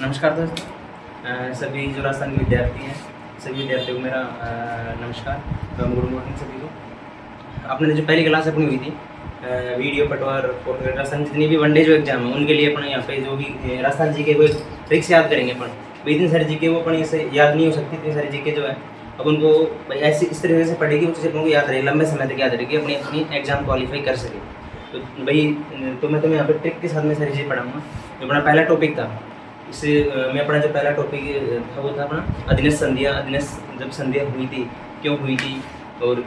नमस्कार दोस्तों, सभी जो राजस्थान के विद्यार्थी हैं, सभी विद्यार्थियों को मेरा नमस्कार, गुड मॉर्निंग सभी को। आपने जो पहली क्लास अपनी हुई थी वीडियो पटवार और राजस्थान जितनी भी वनडे जो एग्जाम है उनके लिए अपन यहाँ पे जो भी राजस्थान जी के कोई ट्रिक्स याद करेंगे अपन। भाई इतनी सारी जीके वो अपन इसे याद नहीं हो सकती, इतनी सारी जीके जो है अब उनको भाई ऐसी इस तरीके से पढ़ेगी वो चीज़ें उनको याद रहे, लंबे समय तक याद रहेगी, अपनी अपनी एग्जाम क्वालिफाई कर सके। तो भाई तो मैं तुम्हें यहाँ पे ट्रिक के साथ में सारी चीज़ें पढ़ाऊँगा। जो अपना पहला टॉपिक था इससे मैं अपना जो पहला टॉपिक था वो था अपना अधीनस्थ संधियाँ। अधीनस्थ जब संधियाँ हुई थी, क्यों हुई थी, और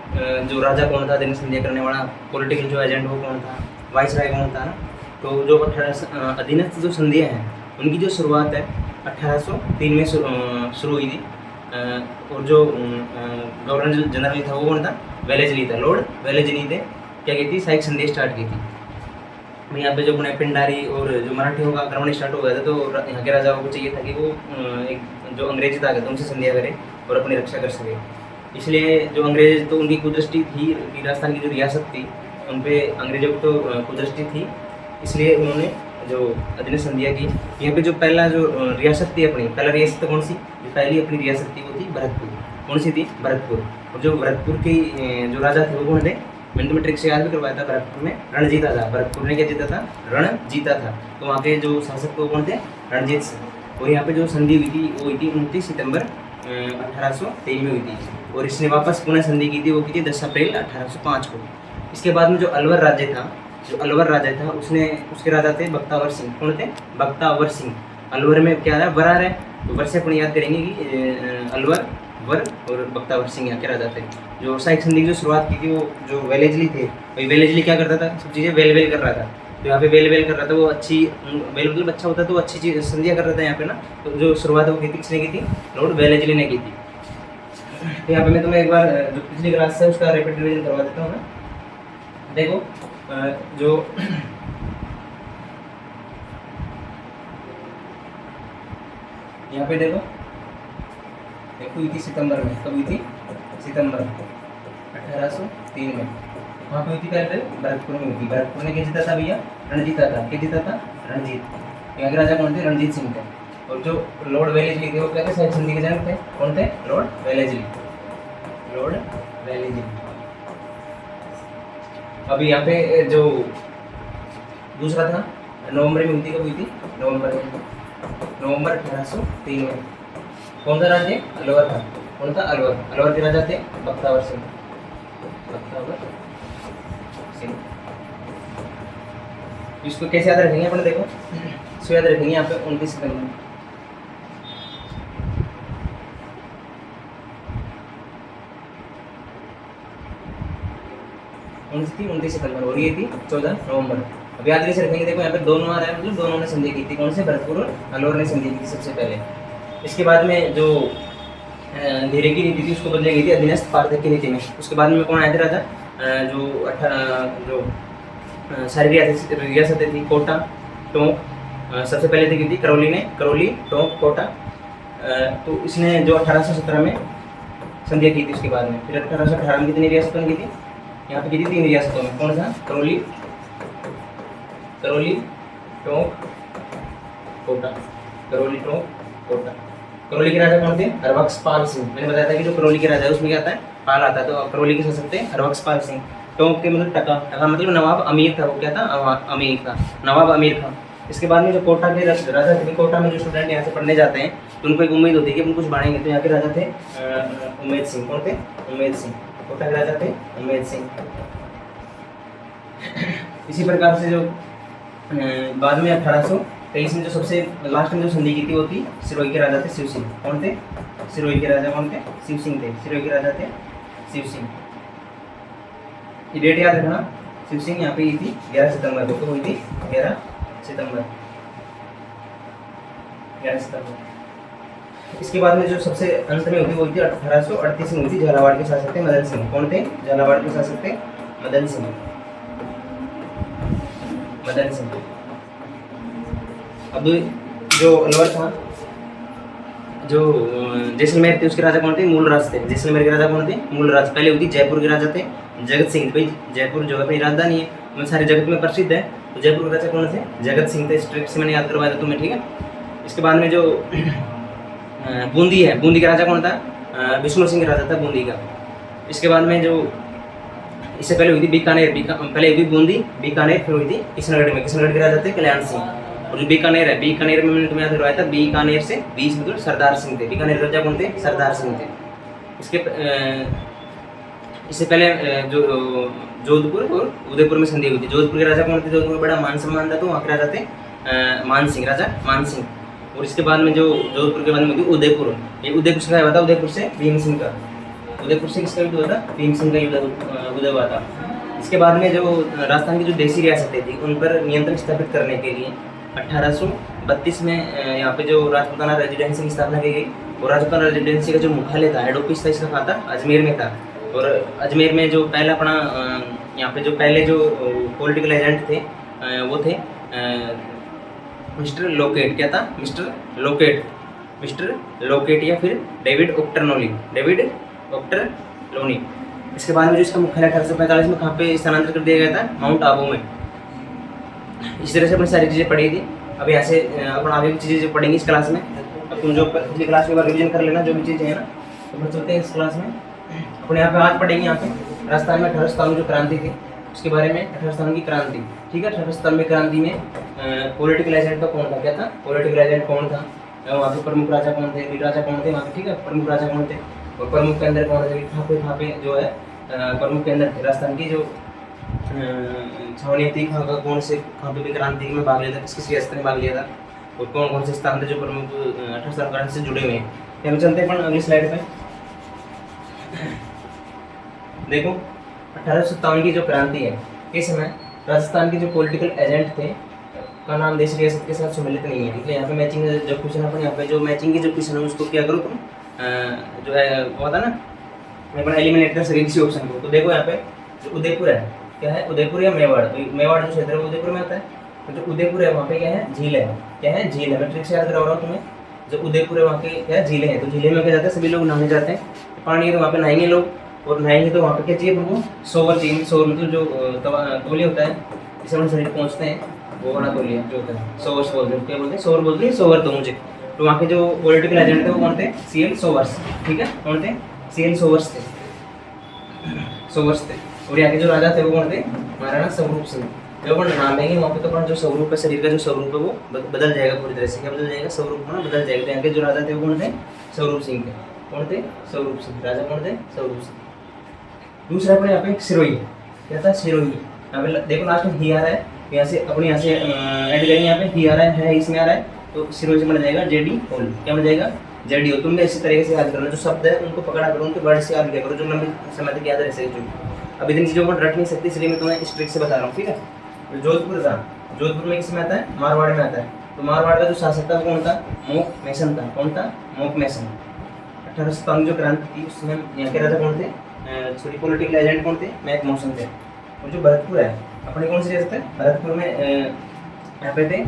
जो राजा कौन था अधीनस्थ संधियाँ करने वाला, पॉलिटिकल जो एजेंट वो कौन था, वाइसराय कौन था ना। तो जो अधीनस्थ जो संधियाँ हैं उनकी जो शुरुआत है 1803 में शुरू हुई थी। और जो गवर्नर जनरल था वो कौन था, वेलेस्ली था, लॉर्ड वेलेस्ली थे। क्या की थी, सहायक संधि स्टार्ट की थी। यहाँ पे जो अपने पिंडारी और जो मराठियों का आक्रमण स्टार्ट हो गया था, तो यहाँ के राजाओं को चाहिए था कि वो एक जो अंग्रेजी ताकत है उनसे संधियाँ करे और अपनी रक्षा कर सके। इसलिए जो अंग्रेज तो उनकी कुदृष्टि थी, राजस्थान की जो रियासत थी उन पे अंग्रेजों की तो कुदृष्टि थी, इसलिए उन्होंने जो अधीनस्थ संधियाँ की। यहाँ पे जो पहला जो रियासत थी अपनी, पहला रियासत कौन सी, जो पहली अपनी रियासत थी वो थी भरतपुर। कौन सी थी, भरतपुर। और जो भरतपुर की जो राजा थे वो कौन थे, मैंने तुम्हें ट्रिक से याद भी करवाया था। भरतपुर में रण जीता था, भरतपुर ने क्या जीता था, रण जीता था। तो वहाँ के जो शासक थे कौन थे, रणजीत सिंह। और यहाँ पे जो संधि हुई थी वो हुई थी 29 सितंबर 1823 में हुई थी। और इसने वापस पुनः संधि की थी, वो की थी 10 अप्रैल 1805 को। इसके बाद में जो अलवर राज्य था, जो अलवर राज्य था उसने उसके राजा थे बख्तावर सिंह। कौन थे, बख्तावर सिंह। अलवर में क्या है, वर आ रहा है, तो वर से अपन याद करेंगे कि अलवर, वर और बख्तावर सिंह यहाँ के राजा थे। जो सहायक संधि की जो शुरुआत की थी वो जो वेलेस्ली थे, भाई वेलेस्ली क्या करता था, सब चीज़ें वेल वेल कर रहा था। तो यहाँ पे वेल वेल कर रहा था, वो अच्छी वेल मतलब अच्छा होता तो अच्छी चीज़ संधियाँ कर रहा था यहाँ पे ना। तो जो शुरुआत वो किसने की थी, लॉर्ड वेलेस्ली ने की थी। तो यहाँ पे मैं तुम्हें एक बार जो पिछली क्लास है उसका रिपीट रिवीजन करवा देता हूँ मैं। देखो जो यहाँ पे देखो हुई थी सितंबर में, कब हुई थी, सितंबर 1803 में। वहाँ पे हुई थी पहले भरतपुर में हुई थी। भरतपुर ने क्या जीता था भैया, रण जीता था। क्या जीता था, रणजीत। यहाँ के राजा कौन थे, रणजीत सिंह थे। और जो लॉर्ड वेलेस्ली थे वो क्या थे, सहायक संधि के जनक थे। कौन थे, लॉर्ड वेलेस्ली, लॉर्ड वेलेस्ली। अभी यहाँ पे जो दूसरा था नवंबर में हुई थी, कब हुई थी, नवंबर में, नवंबर 1803 में। कौन सा राज्य, अलवर था। कौन था, अलवर। अलवर के राजा थे बख्तावर सिंह, बख्तावर सिंह। इसको कैसे याद रखेंगे अपन, देखो इसको याद रखेंगे यहाँ पे 29 सितंबर। कौन सी थी, 29 सितंबर, और ये थी 14 नवंबर। अब याद कैसे रखेंगे, देखो यहाँ पे दोनों आ रहा है, मतलब दोनों ने संधि की थी। कौन से, भरतपुर और अलवर ने संधि की थी सबसे पहले। इसके बाद में जो धीरे की नीति थी उसको बदली गई थी अधीनस्थ पार्थक की नीति में। उसके बाद में कौन आए थे राजा, जो सारी रियासतें थी, कोटा, टोंक, सबसे पहले थी की थी करौली ने, करौली, टोंक, कोटा। तो इसने जो 1817 में संधियाँ की थी। उसके बाद में फिर 1818 में कितनी रियासतों की थी, यहाँ पे की थी 3 रियासतों में। कौन सा, करौली, करौली, टोंक, कोटा, करौली, टोंक, कोटा। करौली के राजा कौन थे, हरबख्शपाल सिंह। मैंने बताया था कि जो करौली के राजा है उसमें क्या आता है, पाल आता है। तो करौली के शासक थे हरबख्शपाल सिंह। टोंक के मतलब टका, टका मतलब नवाब अमीर था। वो क्या था, अमीर था, नवाब अमीर था। इसके बाद में जो कोटा के राजा थे, कोटा में जो स्टूडेंट यहाँ से पढ़ने जाते हैं तो उनको एक उम्मीद होती है कि हम कुछ बढ़ेंगे। तो यहाँ के राजा थे उम्मेद सिंह। कौन थे, उम्मेद सिंह। कोटा के राजा थे उम्मेद सिंह। इसी प्रकार से जो बाद में 1823 में जो सबसे लास्ट में जो संधि की थी वो थी सिरोही के राजा थे शिव सिंह। कौन थे, सिरोही के राजा कौन थे, शिव सिंह थे। सिरोही के राजा थे शिव सिंह। ये डेट याद रखना, शिव सिंह यहाँ पे ये थी 11 सितंबर को। हुई थी 11 सितंबर, 11 सितंबर। इसके बाद में जो सबसे अंत में हुई थी वो थी 1838 में हुई थी। झालावाड़ के शासक थे मदन सिंह। कौन थे, झालावाड़ के शासक थे मदन सिंह, मदन सिंह। अब जो अलवर था, जो जैसलमेर थे उसके राजा कौन थे, मूलराज थे। जैसलमेर के राजा कौन थे, मूलराज। पहले हुई थी जयपुर के राजा थे जगत सिंह। भाई जयपुर जो अपनी राजधानी है वो सारे जगत में प्रसिद्ध है। तो जयपुर के राजा कौन थे, जगत सिंह थे। इस ट्रिक से मैंने याद करवाया था तुम्हें, ठीक है। इसके बाद में जो बूंदी है, बूंदी का राजा कौन था? विष्णु सिंह राजा था बूंदी का। इसके बाद में जो इससे पहले हुई थी बीकानेर, पहले हुई थी बूंदी, बीकानेर, फिर हुई थी किशनगढ़ में। किशनगढ़ के राजा थे कल्याण सिंह। और जो बीकानेर है, बीकानेर में मैंने तुम्हें याद करवाया था, बीकानेर से 20 मतलब सरदार सिंह थे। बीकानेर राजा कौन थे? सरदार सिंह थे। इससे पहले जो जोधपुर और उदयपुर में संधि हुई थी। जोधपुर के राजा कौन थे? जोधपुर में बड़ा मान सम्मान था, तो वहाँ के राजा थे मान सिंह, राजा मान सिंह। और इसके बाद में जो जोधपुर के बाद में हुई उदयपुर, ये उदयपुर से हुआ था, उदयपुर से भीम सिंह का, उदयपुर से किसका युद्ध हुआ था? भीम सिंह का उदय हुआ था। इसके बाद में जो राजस्थान की जो देसी रियासतें थी उन पर नियंत्रण स्थापित करने के लिए 1832 में यहाँ पे जो राजपूताना रेजिडेंसी की स्थापना की गई। और राजपूताना रेजिडेंसी का जो मुख्यालय था, हेड ऑफिस था इसका, कहाँ था? अजमेर में था। और अजमेर में जो पहला अपना यहाँ पे जो पहले जो पॉलिटिकल एजेंट थे वो थे मिस्टर लोकेट। क्या था? मिस्टर लोकेट या फिर डेविड ऑक्टरलोनी। इसके बाद में जो इसका मुख्यालय 1845 में कहाँ पे स्थानांतरित कर दिया गया था? माउंट आबू में। इस तरह से अपनी सारी चीज़ें पढ़ी थी। अब यहाँ से अपन आगे भी चीज़ें जो पढ़ेंगे इस क्लास में। अब तुम जो पिछली क्लास के बाद रिविजन कर लेना जो भी चीज़ें हैं ना, तो फिर चलते हैं इस क्लास में। अपने यहाँ पे आज पढ़ेंगे यहाँ पे राजस्थान में 1857 जो क्रांति थी उसके बारे में। 1857 की क्रांति, ठीक है। 1857 क्रांति में पॉलिटिकल एजेंट का कौन था? क्या था? पॉलिटिकल एजेंट कौन था? वहाँ पे प्रमुख राजा कौन थे? वीर राजा कौन थे वहाँ पे? ठीक है, प्रमुख राजा कौन थे? और प्रमुख के अंदर कौन थे? कहाँ पे जो है प्रमुख के अंदर राजस्थान की जो छावनी थी, कहाँ पे भी क्रांति में भाग लिया था, किस रियासत ने भाग लिया था, और कौन कौन से स्थान थे जो प्रमुख 1857 क्रांति से जुड़े हुए हैं। हम चलते हैं अगली स्लाइड पे। देखो 1857 की जो क्रांति है, इस समय राजस्थान के जो पॉलिटिकल एजेंट थे का नाम देश रियासत के साथ सम्मिलित नहीं है। इसलिए यहाँ पे मैचिंग जो क्वेश्चन अपन यहाँ पे जो मैचिंग की जो क्वेश्चन है उसको क्या करो तुम जो है वो था ना, अपन एलिमिनेट कर सके किसी ऑप्शन को। तो देखो यहाँ पे जो उदयपुर है, क्या है? उदयपुर या मेवाड़। मेवाड़ जो क्षेत्र है उदयपुर में आता है। तो जो उदयपुर है वहाँ पे क्या है? झील है। क्या है? झील है। मैं ट्रिक से याद करा रहा हूँ तुम्हें। जो उदयपुर है वहाँ के क्या है? झीलें हैं। तो झीलें में क्या जाते हैं? सभी लोग नहाने जाते हैं, पानी है तो वहाँ पे नहाएंगे लोग। और नहाएंगे तो वहाँ पे क्या चाहिए तुमको? सोवर चाहिए। सोवर मतलब जो तौलिया होता है जिसे हम शरीर पहुँचते हैं, वो वाला तौलिया जो होता है सोवर्स बोलते हैं। क्या बोलते हैं? सोवर बोलते हैं। सोवर तो मुझे तो वहाँ के जो पॉलिटिकल एजेंट थे वो कौन थे? CL सोवर्स। ठीक है, कौन थे? CL सोवर्स थे। और यहाँ के जो राजा थे वो कौन थे? महाराणा स्वरूप सिंह। जब अपन नाम लेंगे वहाँ पे तो अपना जो स्वरूप है, शरीर का जो स्वरूप है वो बदल जाएगा पूरी तरह से। क्या बदल जाएगा? स्वरूप ना बदल जाएगा। तो यहाँ के जो राजा थे वो कौन थे? स्वरूप सिंह थे। कौन थे? स्वरूप सिंह। राजा कौन थे? स्वरूप सिंह। दूसरा अपने यहाँ पे सिरोही। क्या था? सिरोही। यहाँ पे देखो लास्ट में ही आ रहा है, यहाँ से अपने यहाँ से ऐड करेंगे। यहाँ पे ही आ रहा है इसमें आ रहा है, तो सिरोही से बन जाएगा जेडी होल। क्या बन जाएगा? J D. तुम भी इसी तरीके से याद करना, जो शब्द है उनको पकड़ा करो, उनके वर्ड से याद किया करो, जो लंबे समय तक याद रह सके। जो अब इतनी चीज़ों को रट नहीं सकती, इसलिए मैं तुम्हें इस ट्रिक से बता रहा हूँ। ठीक है, जोधपुर था, जोधपुर में किस में आता है? मारवाड़ में आता है। तो मारवाड़ का जो शासक था वो कौन था? मोक मैसन था। कौन था? मोक मैसन। 1857 जो क्रांति थी उसमें यहाँ के राजा कौन थे? सॉरी पॉलिटिकल एजेंट कौन थे? मैक मौसन थे। और जो भरतपुर है अपने कौन सी रियासत है? भरतपुर में यहाँ पे थे।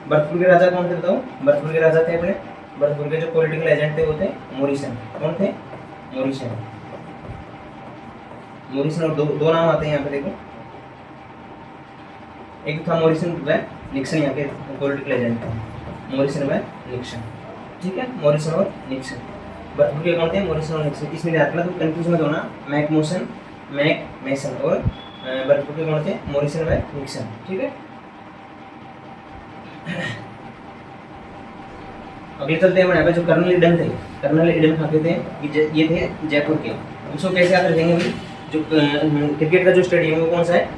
भरतपुर के राजा कौन थे बताओ? भरतपुर के राजा थे अपने, भरतपुर के जो पॉलिटिकल एजेंट थे वो थे मोरिसन। कौन थे? मोरिसन। मोरिसन और दो नाम आते हैं यहाँ पे देखो, एक था मोरिसन व निक्सन, यहाँ के पॉलिटिकल एजेंट थे मोरिसन व निक्सन। ठीक है, मोरिसन और निक्सन। भरतपुर के कौन थे? मोरिसन और निक्सन। इसमें ध्यान रखना, तो कंफ्यूज मत होना। मैक मैसन और भरतपुर के कौन थे? मोरिसन व निक्सन। ठीक है, अगले चलते हैं यहाँ पे जो कर्नल ईडन थे। कर्नल ईडन कहाँ के थे? ये थे जयपुर के। उसको कैसे याद रखेंगे भाई? जो क्रिकेट का जो स्टेडियम है वो कौन सा है?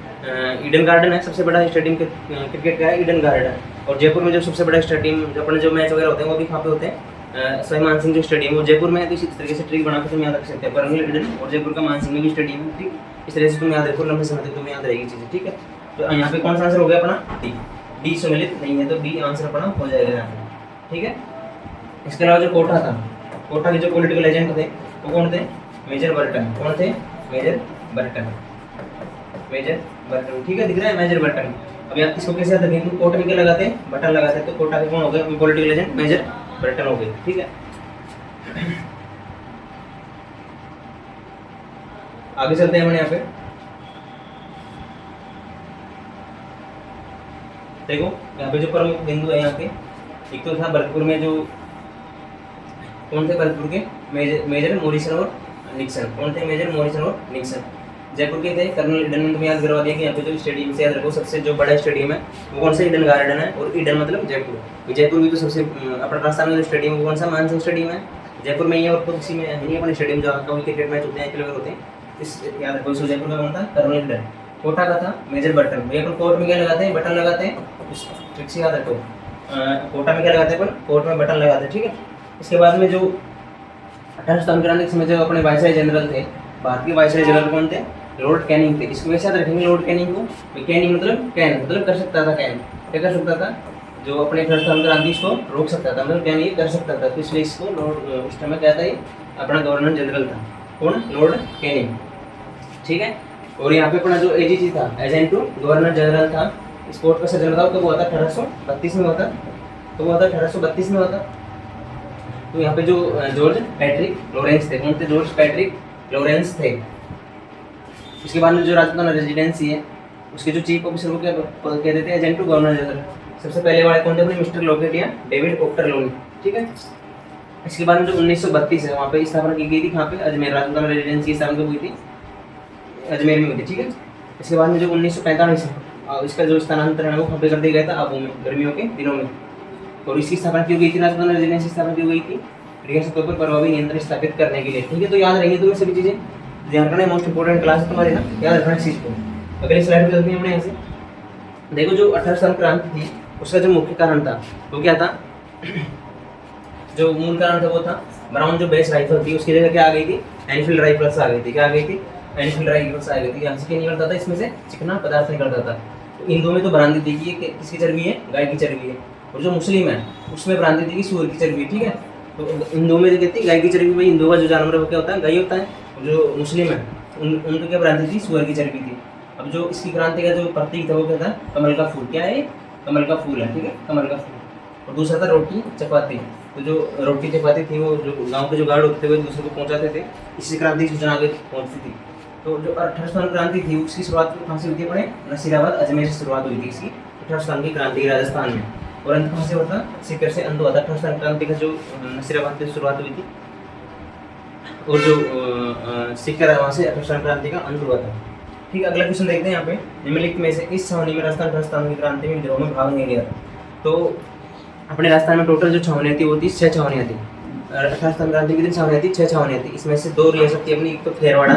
ईडन गार्डन है। सबसे बड़ा स्टेडियम क्रिकेट का है ईडन गार्डन। और जयपुर में जो सबसे बड़ा स्टेडियम जो अपने जो मैच वगैरह होते हैं वो भी कहाँ पे होते हैं? सवाई मानसिंह जो स्टेडियम वो जयपुर में है। तो इसी तरीके से ट्रिक बना के तुम याद रख सकते हैं। कर्नल ईडन और जयपुर का मानसिंह में भी स्टेडियम है। ठीक, इस तरह से तुम याद रखो, लंबे समय तक तुम्हें याद रहेगी चीज़ें। ठीक है, तो यहाँ पे कौन सा आंसर हो गया अपना? डी सम्मिलित नहीं है, तो बी आंसर अपना हो जाएगा यहाँ पे। ठीक है, इसके अलावा जो कोटा था, कोटा के जो पॉलिटिकल एजेंट थे वो कौन थे? Major Burton. कौन थे? Major Burton. Major Burton. ठीक है, दिख रहा है मेजर बर्टन। अब आप इसको कैसे याद रखेंगे? तो कोट में क्या लगाते हैं? बटन लगाते हैं। तो कोटा के कौन हो गए पॉलिटिकल एजेंट? मेजर बर्टन हो गए। ठीक है, आगे चलते हैं हम यहाँ पे। देखो यहाँ पे जो प्रमुख बिंदु है यहाँ एक तो था भरतपुर में जो कौन थे भरतपुर के मेजर मॉरिसन और निक्सन। कौन थे मेजर मॉरिसन और निक्सन। जयपुर के थे कर्नल ईडन ने तुम्हें याद करवा दिया कि यहाँ पे जो स्टेडियम से याद रखो सबसे जो बड़ा स्टेडियम है वो कौन सा ईडन गार्डन है, और ईडन मतलब जयपुर। तो जयपुर भी तो सबसे अपना राजस्थान में जो स्टेडियम वो कौन सा मानसिंह स्टेडियम है, जयपुर में ही है, और तो किसी में है नहीं अपने स्टेडियम जहाँ का क्रिकेट मैच होते हैं IPL वगैरह होते हैं। इस याद रखो इसको जयपुर का कौन था, कर्नल ईडन। कोटा का था मेजर बटन। भैया अपन कोर्ट में क्या लगाते हैं, बटन लगाते हैं, इस ट्रिक से याद रखो। कोटा में क्या लगाते हैं अपन, कोर्ट में बटन लगाते हैं, ठीक है। इसके बाद में जो 1857 क्रांति के समय जो अपने वायसराय जनरल थे, भारत के वायसराय जनरल कौन थे, लॉर्ड कैनिंग थे। इसको वैसे याद रखेंगे लॉर्ड कैनिंग को। कैनिंग मतलब कैन मतलब कर सकता था, कैन क्या कर सकता था, जो अपने 1857 क्रांति इसको रोक सकता था, मतलब कैन ये कर सकता था, तो इसलिए इसको लॉर्ड उस टाइम क्या था, ये अपना गवर्नर जनरल था, कौन, लॉर्ड कैनिंग, ठीक है। और यहाँ पे अपना जो AGG था, एजेंट टू गवर्नर जनरल था, इस कोर्ट का सदन था, तो वो था 1832 में होता, तो वो था 1832 में होता। तो यहाँ पे जो जॉर्ज पैट्रिक लॉरेंस थे, कौन थे, जॉर्ज पैट्रिक लॉरेंस थे। इसके बाद में जो राजस्थान रेजिडेंसी है उसके जो चीफ ऑफिसर को क्या कहते थे, एजेंट टू गवर्नर जनरल। सबसे पहले वाले कौन थे अपने, मिस्टर लॉकेट या डेविड ऑक्टर लोनी, ठीक है। इसके बाद में जो 1932 है वहाँ पे स्थापना की गई थी, कहाँ पे, अजमेर। राजस्थान रेजिडेंसी की स्थापना हुई थी अजमेर में हुई थी, ठीक है। इसके बाद में जो 1945 है इसका जो स्थानांतरण है वो कहाँ पे कर दिया गया था, आबू में, गर्मियों के दिनों में। और इसकी स्थापना की गई थी, राजस्थान रेजिडेंसी स्थापना की गई थी रियासतों पर प्रभावी नियंत्रण स्थापित करने के लिए, ठीक है। तो याद रहेंगे तुम्हें सभी चीज़ें, ध्यान रखना, मोस्ट इंपोर्टेंट क्लास है तुम्हारी ना, याद रखना इस चीज़ को। अगली स्लाइड पे चलते हैं हमने यहाँ से। देखो जो 1857 क्रांति थी उसका जो मुख्य कारण था वो क्या था, जो मूल कारण था वो था ब्राउन जो बेस राइफल थी उसकी जगह क्या आ गई थी, एनफील्ड राइफल्स आ गई थी। क्या आ गई थी, एनफील्ड राइफल्स आ गई थी। यहाँ से क्या निकलता था, इसमें से चिकना पदार्थ निकलता था। तो इन दो में तो भ्रांति थी कि ये किसकी चर्बी है, गाय की चर्बी है, और जो मुस्लिम है उसमें भ्रांति थी कि सूअर की चर्बी, ठीक है। तो इन दो में जो कहती है गाय की चर्बी, भाई इन दो का जो जानवर है वो क्या होता है, गाय होता है। जो मुस्लिम है उनको क्या भ्रांति थी, सूअर की चर्बी थी। अब जो इसकी क्रांति का जो प्रतीक था वो क्या था, कमल का फूल। क्या है, कमल का फूल है, ठीक है, कमल का फूल। और दूसरा था रोटी चपाती। तो जो रोटी चपाती थी वो जो गांव के जो गार्ड होते थे वो दूसरे को पहुंचाते थे, इसी क्रांति की सूचना आगे पहुंचती थी। तो जो 1857 क्रांति थी उसकी शुरुआत कहाँ से हुई थी, अपने नसीराबाद अजमेर से शुरुआत हुई थी इसकी 1857 की क्रांति राजस्थान में। और अंत कहाँ से हुआ था, सीकर से अंत हुआ था। 1857 क्रांति का जो नसीराबाद से शुरुआत हुई थी और जो सीकर है वहाँ से 1857 क्रांति का अंत हुआ था, ठीक है। अगला क्वेश्चन देखते हैं यहाँ पे, निम्नलिखित में से किस छावनी में राजस्थान की क्रांति में विद्रोह में भाग नहीं लिया था। तो अपने राजस्थान में टोटल जो छावनियाँ थी वो थी 6 छावनियाँ थी। 1857 क्रांति की दिन छावनियाँ थी 6 छावनियाँ थी। इसमें से 2 रियासत थी अपनी, एक तो खेरवाड़ा,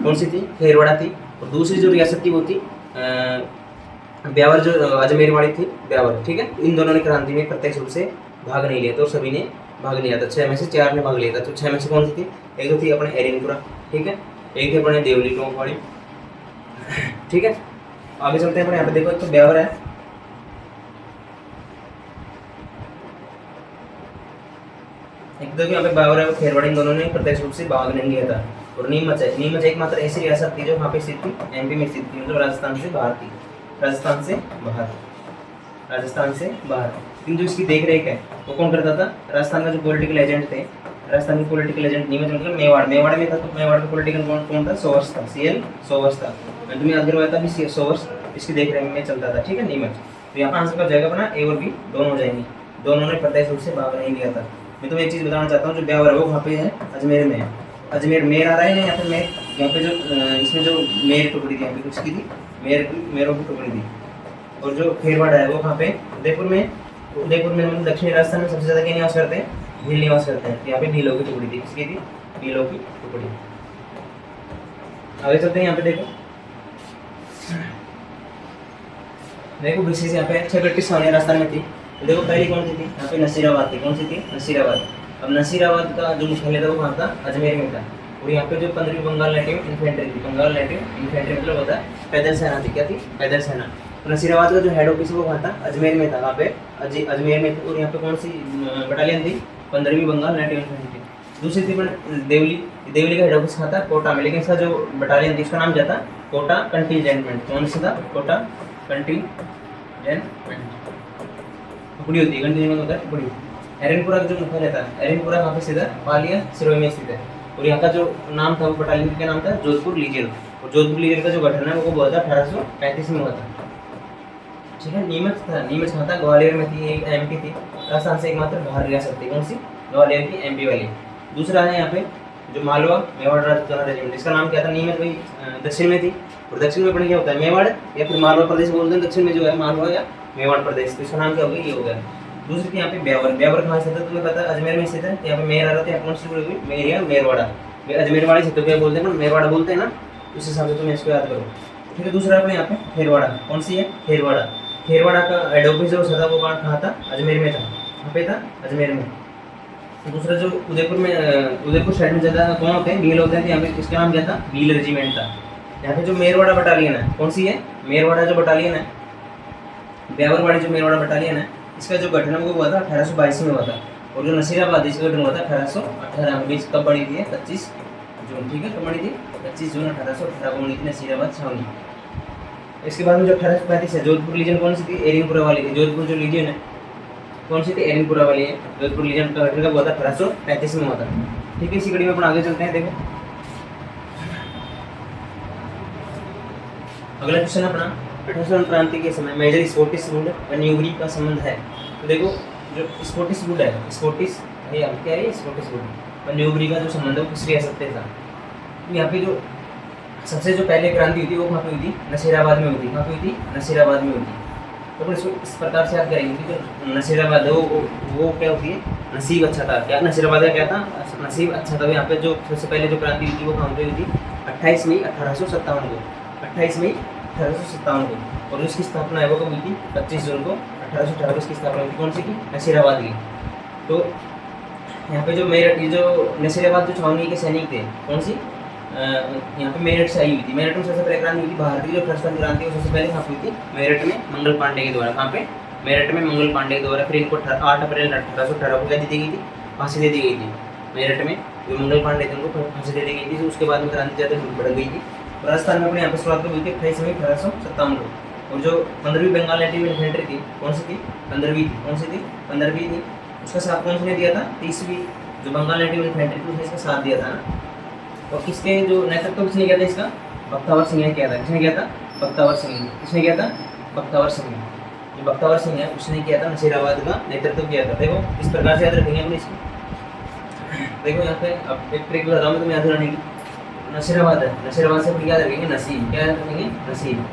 कौन सी थी, खेरवाड़ा थी, और दूसरी जो रियासत थी वो थी ब्यावर, जो अजमेर वाली थी ब्यावर, ठीक है। इन दोनों ने क्रांति में प्रत्यक्ष रूप से भाग नहीं लिया था और सभी ने भाग लिया था। 6 में से 4 ने भाग लिया था। तो 6 में से कौन सी थी, एक तो थी अपने एरिनपुरा, ठीक है, एक थी अपने देवली टोंक वाली, ठीक है। आगे चलते हैं अपने यहाँ पे। देखो एक तो ब्यावर है, एक तो यहाँ पे ब्यावर है, खेरवाड़ा, इन दोनों ने प्रत्यक्ष रूप से भाग नहीं लिया था। और नीमच है, नीमच एकमात्र ऐसी रियासत थी जो वहाँ पे स्थित थी, MP में स्थित थी, मतलब राजस्थान से बाहर थी, राजस्थान से बाहर, राजस्थान से बाहर। लेकिन जो इसकी देख रेख है वो कौन करता था, राजस्थान का जो पॉलिटिकल एजेंट थे, राजस्थान के पॉलिटिकल एजेंट नीमच मतलब मेवाड़, मेवाड़ में था। तो मेवाड़ का पॉलिटिकल कौन था, सोवर्स था, CL सोवर्स था। मैं तुम्हें याद करवाया था भी, सोवर्स इसकी देख रेख में चलता था, ठीक है, नीमच। तो यहाँ पर आंसर का जाएगा अपना A और B दोनों हो जाएंगे। दोनों ने प्रत्यक्ष रूप से भाग नहीं लिया था। मैं तुम्हें एक चीज़ बताना चाहता हूँ, जो ब्यावर है वो वहाँ पे है, अजमेर में है। अजमेर मेर आ रहा है ना यहाँ पे, मेर, यहाँ पे जो इसमें जो मेर टुकड़ी थी यहाँ पे किसकी थी, मेरों की टुकड़ी थी। और जो खेरवाड़ा है वो कहाँ पे, उदयपुर में। उदयपुर में मतलब दक्षिणी राजस्थान में सबसे ज़्यादा क्या निवास करते हैं, भील निवास करते हैं। यहाँ पे भीलों की टुकड़ी थी, किसकी थी, भीलों की टुकड़ी। आगे चलते हैं यहाँ पे। देखो विशेष यहाँ पे 6 ब्रिटिश छावनियाँ राजस्थान में थी। देखो पहली कौन सी थी, यहाँ पे नसीराबाद थी, कौन सी थी, नसीराबाद। अब नसीराबाद का जो मुख्यालय था वो कहाँ था, अजमेर में था। और यहाँ पे जो 15वीं बंगाल नेटिव इन्फेंट्री थी, बंगाल नेटिव इन्फेंट्री मतलब होता है पैदल सेना थी। क्या थी, पैदल सेना। तो नसीराबाद का जो हेड ऑफिस वो कहाँ था, अजमेर में था, वहाँ पे अजमेर में। और यहाँ पे कौन सी बटालियन थी, 15वीं बंगाल नेटिव इन्फेंट्री। दूसरी थी देवली, देवली का हेड ऑफिस कहाँ था, कोटा में। लेकिन इसका जो बटालियन थी उसका नाम क्या था, कोटा कंटिजेंटमेंट। कौन सा था, कोटा कंटिजेंटमेंट, टुकड़ी होती है, कंटिजेंटमेंट होता है टुकड़ी। एरनपुरा का जो मुख्यालय था, एरनपुरा कहाँ पे स्थित है, पालिया सिरोही में स्थित है। और यहाँ का जो नाम था वो बटालियन का नाम था जोधपुर लीजर। और जोधपुर लीजर का जो गठन है वो हुआ था 1835 में हुआ था। ठीक है। नीमच था, नीमच कहाँ था? ग्वालियर में थी, एक एमपी थी, राजस्थान से एकमात्र बाहर रियासत थी। कौन सी? ग्वालियर की, एमपी वाली। दूसरा है यहाँ पे जो मालवा मेवाड़ रेजिमेंट, इसका नाम क्या था? नीमच भाई दक्षिण में थी, और दक्षिण में पढ़ क्या होता है? मेवाड़ या फिर मालवा प्रदेश बोलते हैं, दक्षिण में जो है मालवा या मेवाड़ प्रदेश, तो इसका नाम क्या हो गया? ये हो गया। दूसरी थी यहाँ पे ब्यावर। ब्यावर कहाँ स्थित है? तुम्हें पता है, अजमेर में स्थित है। यहाँ पे मेर आ रहा था, कौन सी बोलोगे? मेर या मेरवाड़ा। अजमेर वाले क्षेत्र को बोलते हैं ना, मेरवाड़ा बोलते हैं ना, उस हिसाब से तुम्हें इसको याद करो। ठीक है। दूसरा अपने यहाँ पे खेरवाड़ा। कौन सी है? खेरवाड़ा। खेरवाड़ा का हेड ऑफिस जो था वो कहाँ था? अजमेर में था। कहाँ पे था? अजमेर में। दूसरा जो उदयपुर में, उदयपुर साइड में ज़्यादा कौन होते हैं? भील होते हैं, तो यहाँ पे इसका नाम क्या था? भील रेजिमेंट था। यहाँ पे जो मेरवाड़ा बटालियन है, कौन सी है? मेरवाड़ा जो बटालियन है, ब्यावरवाड़ी जो मेरवाड़ा बटालियन है, इसका जो गठन वो हुआ था 1822 में हुआ था। और जो नसीराबाद इसका गठन हुआ था 1818 में। बीच कब बनी थी? 25 जून। ठीक है, कब बनी थी? 25 जून 1818 को बनी थी नसीराबाद छावनी। इसके बाद में जो 1835 है, जोधपुर लीजन कौन सी थी? एरिनपुरा वाली थी। जोधपुर जो लीजन है कौन सी थी? एरिनपुरा वाली है। जोधपुर लीजन का गठन कब हुआ था? 1835 में हुआ था। ठीक है, इसी कड़ी में अपन आगे चलते हैं। देखो अगला क्वेश्चन अपना, प्रशासन क्रांति के समय मेजर स्कॉटिश रूल व न्यूबरी का संबंध है। तो देखो जो स्कॉटिश रूल है, स्कॉटिश ये क्या है? स्कॉटिश रूल व न्यूबरी का जो संबंध है वो किस रियासत से था? तो यहाँ पे जो सबसे जो पहले क्रांति हुई थी वो कहाँ पे हुई थी? नसीराबाद में हुई थी। कहाँ पे हुई थी? नसीराबाद में हुई थी। तो इसको इस प्रकार से याद करेंगे कि नसीराबाद वो क्या होती है? नसीब अच्छा था। क्या नसीराबाद का क्या था? नसीब अच्छा था। यहाँ पे जो सबसे पहले जो क्रांति हुई थी वो कहाँ पे हुई थी? 28 मई 1857 को। 28 मई 1857 को। और उसकी स्थापना है वो कब हुई थी? 25 जून को 1818 को इसकी स्थापना हुई थी। कौन सी की? नसीराबाद की। तो यहाँ पे जो मेरठ, ये जो नसीराबाद जो छावनी के सैनिक थे, कौन सी? यहाँ पे मेरठ से आई हुई थी। मेरठ में सबसे पहले क्रांति हुई थी। भारतीय जो प्रशासन क्रांति वो सबसे पहले कहाँ हुई थी? मेरठ में मंगल पांडे के द्वारा। कहाँ पे? मेरठ में मंगल पांडे के द्वारा। फिर इनको 8 अप्रैल 1818 को क्या दी गई थी? फांसी दे दी गई थी। मेरठ में जो मंगल पांडे थे उनको फांसी दे दी गई थी। तो उसके बाद में क्रांति ज़्यादा बढ़ गई थी। राजस्थान में अपने यहाँ पे शुरुआत हुई थी 28 मई 1857 को। और जो 15वीं बंगाल नेटिव इन्फेंट्री थी, कौन सी थी? 15वीं थी। कौन सी थी? 15वीं थी। उसका साथ कौन सी ने दिया था? 30वीं जो बंगाल नेटिव इन्फेंट्री थी उसने इसका साथ दिया था ना। और किसके जो नेतृत्व किसने किया था इसका? बख्तावर सिंह ने किया था। किसने किया था? बख्तावर सिंह ने। किसने किया था? बख्तावर सिंह ने। जो बख्तावर सिंह है उसने किया था, नसीराबाद का नेतृत्व किया था। देखो इस प्रकार से याद रखेंगे अपने इसको। देखो यहाँ पे अब एक ट्रिक बता रहा हूँ मैं तुम्हें याद रखने की। नसीराबाद है, नसीराबाद से याद रखेंगे नसीब। क्या याद रखेंगे? नसीब।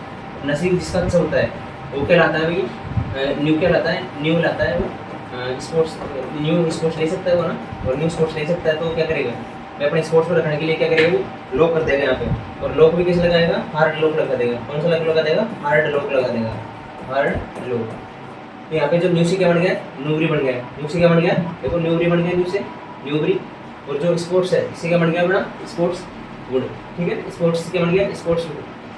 नसीब जिसका अच्छा होता है वो क्या लाता है भाई? न्यू क्या लाता है? न्यू लाता है वो स्पोर्ट्स। न्यू स्पोर्ट्स ले सकता है वो ना, और न्यू स्पोर्ट्स ले सकता है तो क्या करेगा? मैं अपने स्पोर्ट्स को रखने के लिए क्या करेगा? वो लॉक कर देगा यहाँ पे। और लॉक भी कैसे लगाएगा? हार्ड लॉक लगा देगा। कौन सा लॉक लगा देगा? हार्ड लॉक लगा देगा। Hard lock. तो यहाँ पे जो न्यू से क्या बन गया? न्यूबरी बन गया। न्यू से क्या बन गया? देखो न्यूबरी बन गया, न्यू से न्यूबरी। और जो स्पोर्ट्स है इससे क्या बन गया अपना? Sports would. ठीक है, स्पोर्ट्स से क्या बन गया? Sports would.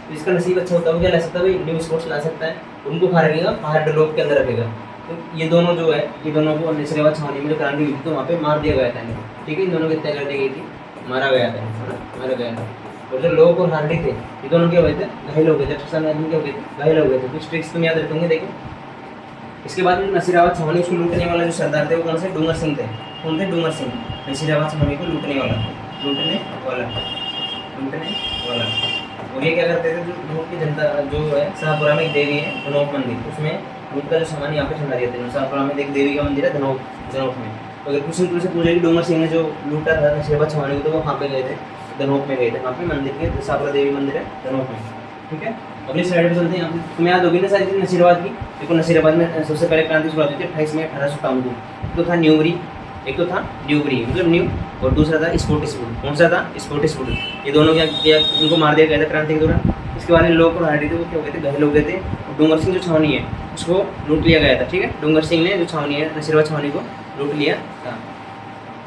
तो इसका नसीब अच्छा होता है वो क्या ला सकता है भाई? न्यू स्पोर्ट्स ला सकता है। उनको खा रखेगा, हार्ड लॉक के अंदर रखेगा। तो ये दोनों जो है, ये दोनों को नसीराबाद छावनी में जो क्रांति हुई थी तो वहाँ पे मार दिया गया था इनको। ठीक है, इन दोनों की हत्या कर दी गई थी, मारा गया था, मारा गया था। और जो लोग और हार्डी थे ये दोनों क्या हुए थे? घायल हो गए थे। प्रशासन आदमी क्या हो गए थे? घायल हो गए थे। कुछ ट्रिक्स तुम याद रखेंगे। देखो इसके बाद में नसीराबाद छावनी उसको लूटने वाला जो सरदार थे वो कौन से? डूंगर सिंह थे। कौन थे? डूंगर सिंह। नसीराबाद छावनी को लूटने वाला, लूटने वाला, लूटने वाला। और ये क्या करते थे? जो धनौप की जनता जो है, शाहपुरा में एक देवी है धनौप मंदिर, उसमें लूट का जो सामान यहाँ पे ठंडा देते हैं। शाहपुरा में एक देवी का मंदिर है धनौप, धनौप में। तो अगर क्वेश्चन तुमसे पूछे कि डूंगर सिंह ने जो लूटा था नसीराबाद छावनी को तो वो कहाँ पे गए थे? धनौप में गए थे। कहाँ पे? मंदिर के शाहपुरा देवी मंदिर है धनौप में। ठीक है, अगली स्लाइड पे चलते हैं। यहाँ पे तुम्हें याद होगी ना सारी चीज़ नसीराबाद की। देखो नसीराबाद में सबसे पहले क्रांति शुरुआत हुई थी 28 मई 1857 को। तो था न्यूबरी, एक तो था न्यूबरी मतलब न्यू, और दूसरा था स्कॉटिश वुड। कौन सा था? Scottish would. ये दोनों क्या किया? उनको मार दिया गया था क्रांति के दौरान। इसके बाद में लोग और हार्डी थे वो क्या हो गए थे? घायल हो गए थे। डूंगर सिंह जो छावनी है उसको लूट लिया गया था। ठीक है, डूंगर सिंह ने जो छावनी है नसीराबाद छावनी को लूट लिया था।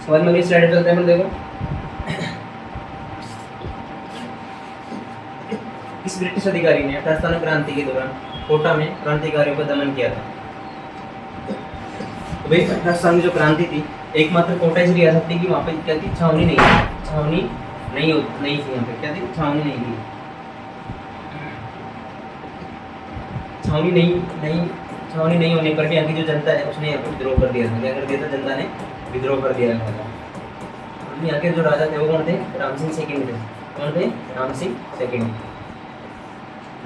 इसके बाद में अगली स्लाइड पे चलते हैं। देखो इस ब्रिटिश अधिकारी ने 18 क्रांति के दौरान कोटा में क्रांतिकारियों का दमन किया था। तो भाई 18 में जो क्रांति थी एकमात्र कोटा ऐसी रियासत थी कि वहाँ पे क्या थी? छावनी नहीं थी। छावनी नहीं थी यहाँ पे। क्या थी? छावनी नहीं थी। छावनी नहीं होने पर भी यहाँ की जो जनता है उसने यहाँ पे विद्रोह कर दिया था। क्या कर दिया था? जनता ने विद्रोह कर दिया था। यहाँ के जो राजा थे वो कौन थे? राम सिंह सेकंड थे। कौन थे? राम सिंह सेकंड।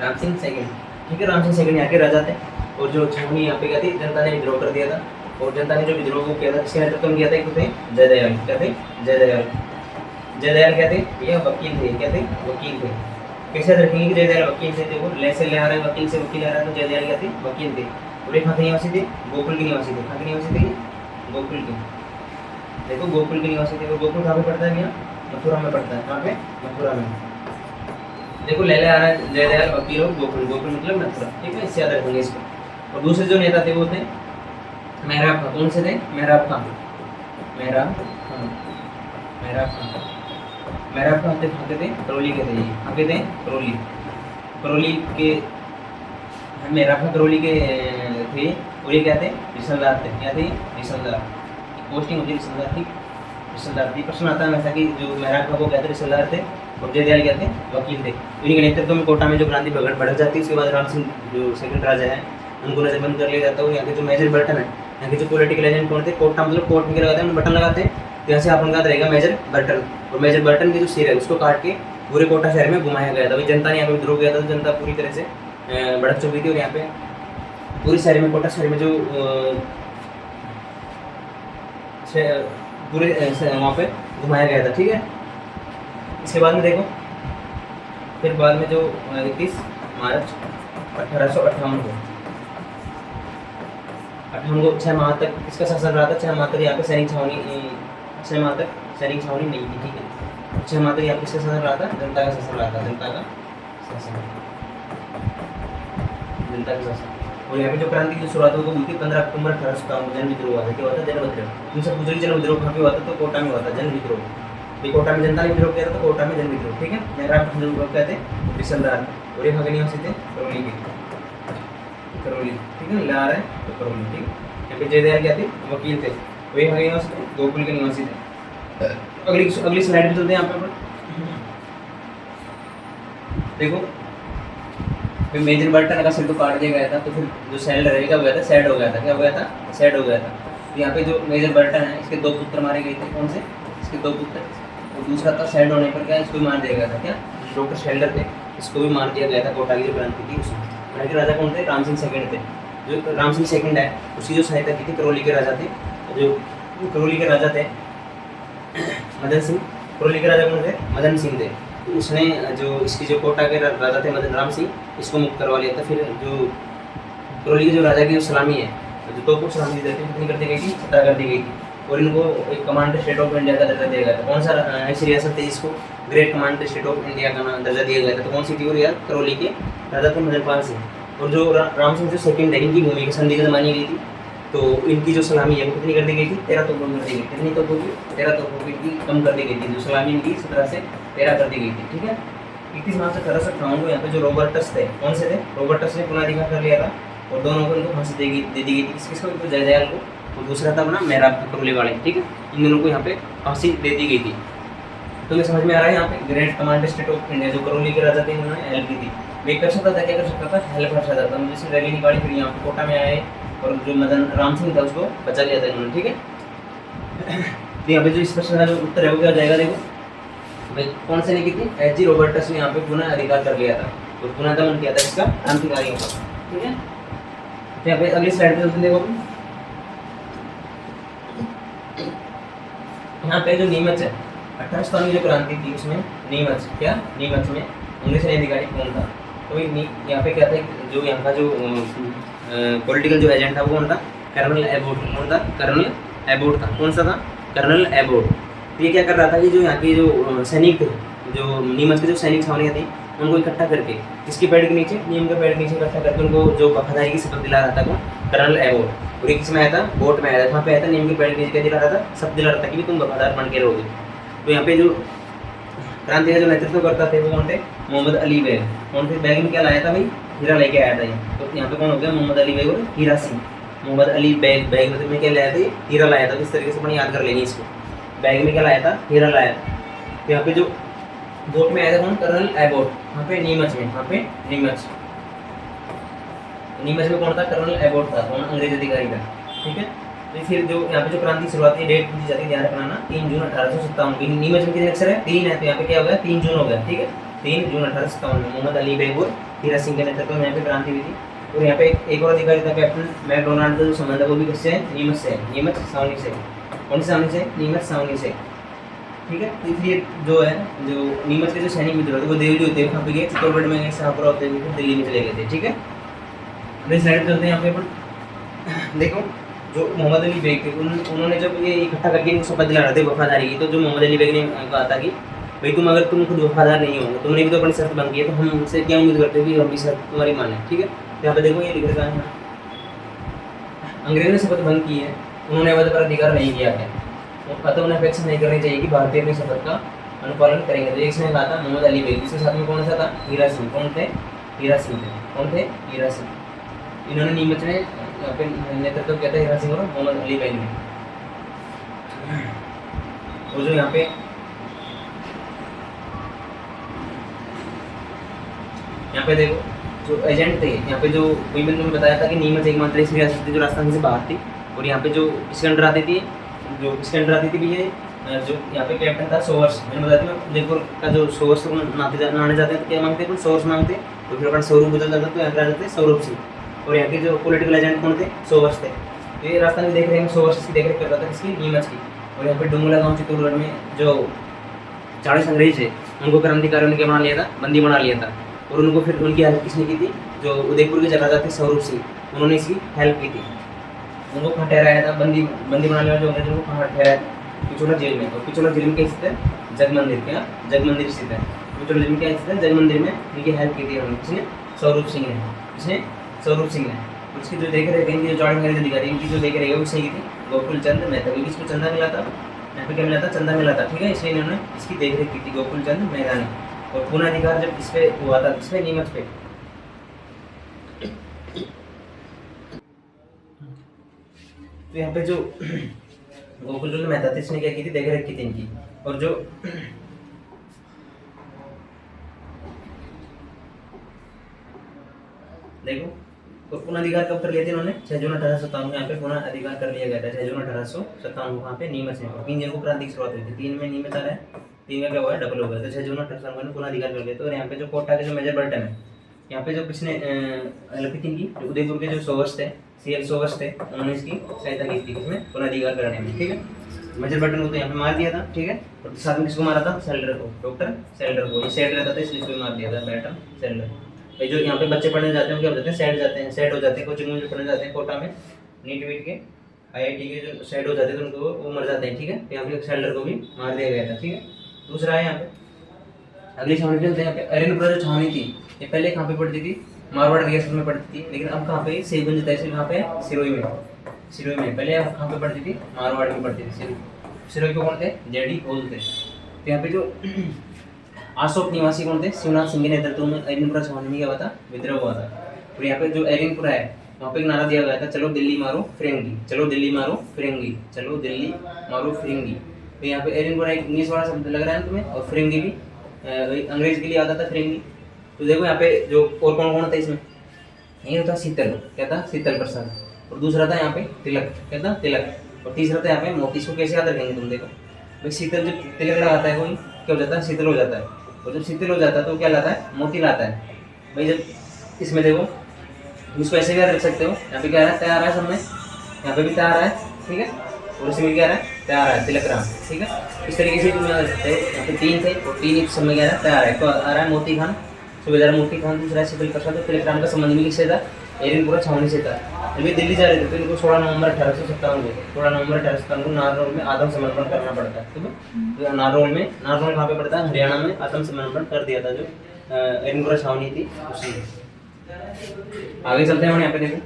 राम सिंह सेकंड। ठीक है, राम सिंह सेकंड यहाँ के राजा थे। और जो छावनी यहाँ पे क्या थी, जनता ने विद्रोह कर दिया था। और जनता ने जो विद्रोह को किया था, किसके नेतृत्व में किया था, एक थे जयदयाल, क्या थे, जयदयाल। जयदयाल क्या थे, ये वकील थे, क्या थे, वकील थे। कैसे याद रखेंगे कि जयदयाल वकील थे, देखो ले से ले आ रहे हैं, वकील से वकील आ रहा है, तो जयदयाल क्या थे, वकील थे। और ये कहाँ के निवासी थे, गोकुल के निवासी थे। कहाँ के निवासी थे, गोकुल के, देखो गोकुल के निवासी थे। गोकुल कहाँ पे पड़ता है भैया, मथुरा में पड़ता है। कहाँ पे, मथुरा में। देखो ले ले आ रहा है जयदयाल वकील और गोकुल, गोकुल मतलब मथुरा, ठीक है, इससे याद रखेंगे इसको। और दूसरे जो नेता थे वो थे मेहराब खां। कौन से थे, मेहराब खां, मेहराब खां, मेहराब खां। मेहराब खां थे, कहाँ के थे, करौली के थे। ये कहाँ के थे, करौली, करौली के। मेहराब खां करौली के थे। और ये क्या थे, रिसलदार थे। क्या थे, रिसलदार। पोस्टिंग होती है रिसलदार की, रिसलदार थी। प्रश्न आता है हमेशा कि जो मेहराब खां वो क्या थे, रिसलदार थे। और जयदयाल क्या थे, वकील थे। इन्हीं के नेतृत्व में कोटा में जो क्रांति भड़क जाती है, उसके बाद राम सिंह जो सेकंड राजा है उनको नजरबंद कर लिया जाता है। यहाँ के जो मेजर बर्टन है, यहाँ के जो पॉलिटिकल एजेंट कौन थे, कोटा मतलब कोर्ट में क्या लगाते हैं, बटन लगाते हैं। तो यहाँ से आप उनका रहेगा मेजर बर्टन। और मेजर बर्टन के जो सिर है उसको काट के पूरे कोटा शहर में घुमाया गया था। भाई जनता ने यहाँ पे विद्रोह किया था, तो जनता पूरी तरह से भड़क चुकी थी। और यहाँ पे पूरे शहर में, कोटा शहर में जो पूरे वहाँ पे घुमाया गया था, ठीक है। इसके बाद में देखो, फिर बाद में जो 31 मार्च 1858 को 6 माह तक इसका शासन रहा था। 6 माह तक यहाँ पे सैनिक छावनी, 6 माह तक सैनिक छावनी नहीं थी, ठीक है। 6 माह तक यहाँ पे किसका शासन रहा था, जनता का शासन रहा था, जनता का शासन, जनता का शासन। और यहाँ पे जो क्रांति की शुरुआत हुई थी 15 अक्टूबर 1857 जन विद्रोह हुआ था। क्या हुआ था, जन विद्रोह। तुमसे पूछ रही जन विद्रोह कहाँ पे हुआ था, तो कोटा में हुआ था, जन विद्रोह। ये कोटा में जनता ने विद्रोह किया था, तो कोटा में जन विद्रोह, ठीक है। मेहराब खां जो कहते हैं रिसलदार। और ये कहाँ के निवासी थे, करौली के, करौली, ठीक है, ला रहा है तो करौली, ठीक है। यहाँ पे जयदयाल क्या थे, वकील थे। और ये कहाँ के निवासी थे, गोकुल के निवासी थे। अगली स्लाइड पे चलते हैं। यहाँ पे देखो, फिर मेजर बर्टन का सिर तो काट दिया गया था, तो फिर जो सैड रहेगा हो गया था, सैड हो गया था। क्या हो गया था, सैड हो गया था। तो यहाँ पे जो मेजर बर्टन है, इसके 2 पुत्र मारे गए थे। कौन से, इसके 2 पुत्र। और दूसरा था सैड होने पर क्या, इसको भी मार दिया गया था। क्या, डॉक्टर शेल्डर थे, इसको भी मार दिया गया था। कोटा की जो क्रांति थी उसमें। यहाँ के राजा कौन थे, राम सिंह सेकंड थे। जो राम सिंह सेकंड है उसकी जो सहायता की थी करौली के राजा थे, जो करौली के राजा थे मदन सिंह। करौली के राजा कौन थे, मदन सिंह थे। उसने जो इसकी जो कोटा के राजा थे मदन राम सिंह, इसको मुक्त करवा लिया था। फिर जो करौली के जो राजा की जो सलामी है, जो तोपों सलामी दी जाती है, कितनी कर दी गई थी, 17 कर दी गई थी। और इनको एक कमांडर स्टेट ऑफ इंडिया का दर्जा दिया गया था। कौन सा ऐसी रियासत थी जिसको great commander state of India का दर्जा दिया गया था, तो कौन सी थी, और यार करौली के राजा थे मदनपाल सिंह। और जो राम सिंह जो सेकंड है, इनकी भूमि की संदिग्ध मानी गई थी। तो इनकी जो सलामी है वो कितनी कर दी गई थी, 13 तोपों कर दी गई। कितनी तोपों की, 13 तोपों की कम कर दी गई थी। जो सलामी इनकी 17 से 13 कर दी गई थी, ठीक है। 31 मार्च 1858 को यहाँ पे जो रॉबर्टस थे, कौन से थे, रॉबर्टस ने पुनराधिकार कर लिया था। और दोनों को इनको फांसी दे दी गई थी। किसको, तो जयदयाल को। और दूसरा था अपना मेहराब खां करौली वाले, ठीक है। इन दोनों को यहाँ पे फांसी दे दी गई थी। तो ये समझ में आ रहा है, यहाँ पे great commander state of India जो करौली के राजा थे, उन्होंने हेल्प की थी। वे कर सकता था, क्या कर सकता था, हेल्प कर सकता था। जैसे रैली निकाली, फिर यहाँ पे कोटा में आए और जो मदन राम सिंह था उसको बचा लिया था इन्होंने, ठीक है। तो यहाँ पे जो इस प्रश्न का जो उत्तर है वो क्या जाएगा, देखो भाई कौन से ने की थी, एच जी रॉबर्टस ने यहाँ पे पुनः अधिकार कर लिया था। तो पुनः दमन किया था इसका क्रांतिकारियों का, ठीक है। तो यहाँ पे अगली स्लाइड पे चलते देखो, यहाँ पे जो नीमच है 1857 की जो क्रांति थी उसमें नीमच, क्या नीमच में 19 अधिकारी कौन था। तो यहाँ पे क्या था, जो यहाँ का जो पॉलिटिकल जो एजेंट था वो कौन था, कर्नल एबोट। कौन था, कर्नल एबोट था। कौन सा था, कर्नल एबोट। तो ये क्या कर रहा था कि जो यहाँ के जो सैनिक थे, जो नीमच के जो सैनिक छावनियाँ थी, उनको इकट्ठा करके किसके पेड़ के नीचे, नीम के पेड़ के नीचे इकट्ठा करके उनको जो वफादारी की शपथ दिला रहा था कौन, कर्नल एबोट। और ये किस में आया था, बोट में आया था। कहाँ पे आया था, नीम के पेड़ के नीचे क्या दिला रहा था, शपथ दिला रहा था कि तुम वफादार बन के रहोगे। तो यहाँ पे जो क्रांति का जो नेतृत्व करता थे वो कौन थे, मोहम्मद अली बेग। कौन थे, बैग में क्या लाया था भाई, हीरा लेके आया था ये। तो यहाँ पे कौन हो गया, मोहम्मद अली बेग और हीरा सिंह। मोहम्मद अली बैग, बैग मतलब में क्या लाया था, हीरा लाया था। इस तरीके से अपन याद कर लेंगे इसको, बैग में क्या लाया था, हीरा लाया था। तो यहाँ पे जो बोट में आया था कौन, कर्नल एबोट। यहाँ पे नीमच में, यहाँ पे नीमच, नीमच में कौन था, कर्नल एबोट था। कौन, अंग्रेज अधिकारी था, ठीक है। तो फिर जो यहाँ पे जो क्रांति शुरुआती डेट पूछी जाती है, ध्यान रखना, 3 जून 1857। नीमच में कितने अक्षर है, 3 है। तो यहाँ पे क्या हो गया, 3 जून हो गया, ठीक है। 3 जून 1857 में मोहम्मद अली बेग और हीरा सिंह के नेतृत्व में यहाँ पे क्रांति हुई थी। और यहाँ पे एक और अधिकारी था कैप्टन मैकडोनाल्ड का जो संबंध है वो भी किससे है, नीमच से है, नीमच छावनी से। कौन सी छावनी से, नीमच छावनी से, ठीक है। तो इसलिए जो है, जो नीमच के जो सैनिक विद्रोह थे वो देवली होते हुए कहाँ पे गए, चित्तौड़गढ़ में गए, शाहपुरा होते हुए दिल्ली में चले गए थे, ठीक है। अभी स्लाइड चलते हैं यहाँ पे अपन। देखो जो मोहम्मद अली बेग थे उन्होंने जब ये इकट्ठा करके इनको शपथ दिला रहे थे वफादारी की, तो जो मोहम्मद अली बेग ने कहा था कि भाई तुम अगर तुम खुद वफादार नहीं होंगे, तुमने भी तो अपनी शर्त भंग की है, तो हम उनसे क्या उम्मीद करते हैं कि हम भी शर्त तुम्हारी माने, ठीक है। यहाँ पे देखो ये लिख रखा है, अंग्रेजों ने शपथ भंग की है, उन्होंने अवध पर अधिकार नहीं किया है, अतः उन्हें अपेक्षा नहीं करनी चाहिए कि भारतीय अपनी शपथ का अनुपालन करेंगे। तो इसने कहा था मोहम्मद अली बेग, इसके साथ में कौन सा था, हीरा सिंह। कौन थे, हीरा सिंह थे। कौन थे, हीरा सिंह। इन्होंने नीमच में यहाँ पे नेतृत्व किया था, हीरा सिंह और मोहम्मद अली बेग ने। और जो यहाँ पे देखो जो एजेंट थे, यहाँ पे जो वही मैंने तुम्हें बताया था कि नीमच एकमात्र ऐसी रियासत थी जो राजस्थान से बाहर थी, और यहाँ पे जो इसके अंडर आती थी, भी ये जो यहाँ पे कैप्टन था सोवर्स। मैंने बताया था जयपुर का जो सोवर्स को नाने जाते हैं तो क्या मांगते हैं, सोवर्स मांगते, तो फिर अपन स्वरूप बदल जाता तो यहाँ पे आ जाते स्वरूप सिंह। और यहाँ के जो पॉलिटिकल एजेंट कौन थे, सोवर्स थे। तो ये राजस्थान देख रहे हैं, सोवर्स की देखरेख करता था, किसकी, नीमच की। और यहाँ पे डुंगला गाँव चित्तौड़गढ़ में जो 40 अंग्रेज थे उनको क्रांतिकारियों ने क्या बना लिया था, बंदी बना लिया था। और उनको फिर उनकी हेल्प किसने की थी, जो उदयपुर के जगह थे स्वरूप सिंह, उन्होंने इसकी हेल्प की थी। उनको कहाँ ठहराया था, बंदी बनाने वाले जो अंग्रेज उनको कहाँ ठहराया, पिछोला जेल में। और पिछोला जेल में क्या स्थित है, जग मंदिर, क्या जग मंदिर स्थित है। पिछोला जेल में क्या स्थित है, जग मंदिर में इनकी हेल्प की थी उन्होंने, किसने, स्वरूप सिंह ने। किसने, स्वरूप सिंह ने। उसकी जो देख रेख इनकी जो जॉइंट अंग्रेज अधिकारी इनकी जो देख रेख है वो किसने की थी, गोकुल चंद मेहता। क्योंकि इसको चंदा मिला था, यहाँ पे क्या मिला था, चंदा मिला था, ठीक है। इसलिए इन्होंने इसकी देख रेख की थी, गोकुल चंद मेहता ने। और पूर्ण अधिकार जब इस पे हुआ था, इस पे नीमच पे, तो यहाँ पे जो गोकुल चंद मेहता थे इसने क्या की थी, देख रेख की थी इनकी। और जो देखो तो पुनः अधिकार कब कर लिए थे इन्होंने, 6 जून 1857 यहाँ पे पुनः अधिकार कर लिया गया था, 6 जून 1857 वहाँ पे नीमच में। 3 जून को क्रांति की शुरुआत हुई थी, 3 में नीमच आ रहा है, 3 का क्या हुआ है, डबल हो गया। तो 6 जून 1857 में पुनः अधिकार कर लिए। तो यहाँ पे जो कोटा के जो मेजर बर्टन है, यहाँ पे जो किसने हेल्प की थी, जो उदयपुर के जो सोवर्स थे, CL सोवर्स थे, उन्होंने इसकी सहायता की थी इसमें पुनः अधिकार करने में, ठीक है। मेजर बर्टन को तो यहाँ पे मार दिया था, ठीक है। और साथ में किसको मारा था, सेल्डर को, डॉक्टर सेल्डर को। ये सेड रहता था इसलिए इसको मार दिया था, बैटन सेल्डर। भाई जो यहाँ पे बच्चे पढ़ने जाते हैं क्या हो जाते हैं, सेड जाते हैं, सेड हो जाते हैं। कोचिंग में जो पढ़ने जाते हैं कोटा में, नीट वीट के, IIT के जो सेड हो जाते हैं तो उनको वो मर जाते हैं, ठीक है। यहाँ पे सेल्डर को भी मार दिया गया था, ठीक है। दूसरा है यहाँ पे, अगली छावनी चलते हैं। यहाँ पे अरेनपुरा जो छावनी थी ये पहले कहाँ पे पड़ती थी, मारवाड़ रियासत में पड़ती थी, लेकिन अब कहाँ पे, सेगुंज तहसील कहाँ पे, सिरोही में, सिरोही में। पहले कहाँ पे पड़ती थी, मारवाड़ में पड़ती थी। सिरोही को कौन थे, JD होल थे। तो यहाँ पे जो आसोप निवासी कौन थे, शिवनाथ सिंह के नेतृत्व में अरिनपुरा छावनी में क्या हुआ था, विद्रोह हुआ था। और यहाँ पे जो अरिनपुरा है वहाँ पे एक नारा दिया गया था, चलो दिल्ली मारो फिरंगी, चलो दिल्ली मारो फिरंगी, चलो दिल्ली मारो फिरंगी। तो यहाँ पे अरिनपुरा एक इंग्लिश वाला शब्द लग रहा है तुम्हें, और फिरंगी भी अंग्रेज के लिए आता था, फिरंगी। तो देखो यहाँ पे जो और कौन कौन था इसमें, एक था शीतल, क्या था, शीतल प्रसाद। और दूसरा था यहाँ पे तिलक, क्या था, तिलक। और तीसरा था यहाँ पे मोती। इसको कैसे याद रखेंगे तुम, देखो भाई शीतल जब तिलक लगाता है कोई क्या हो जाता है, शीतल हो जाता है। और जब शीतल हो जाता है तो क्या लाता है, मोती लाता है। भाई जब इसमें देखो इसको ऐसे भी याद रख सकते हो, यहाँ पे क्या है, तैयार है सब में, यहाँ पे भी तैयार है, ठीक है। और इसमें क्या है, तैयार है, तिलक राम, ठीक है। इस तरीके से तुम याद रख सकते हो। यहाँ पे 3 थे और 3 सब में क्या है, तैयार है। तो आ रहा है मोती खान, सूबेदार मोती खान, दूसरा है शीतल प्रसाद। तो तिलक राम का संबंध भी किससे था, अरिनपुरा छावनी से था। जब ये दिल्ली जा रहे थे तो इनको 16 नवंबर 1857 को, 16 नवंबर 1857 को नारनौल में आत्मसमर्पण करना पड़ता है, ठीक है। नारनौल में, नारनौल कहाँ पे पड़ता है, हरियाणा में, आत्मसमर्पण कर दिया था जो अरिनपुरा छावनी थी उसी। आगे चलते हैं। यहाँ पे देखो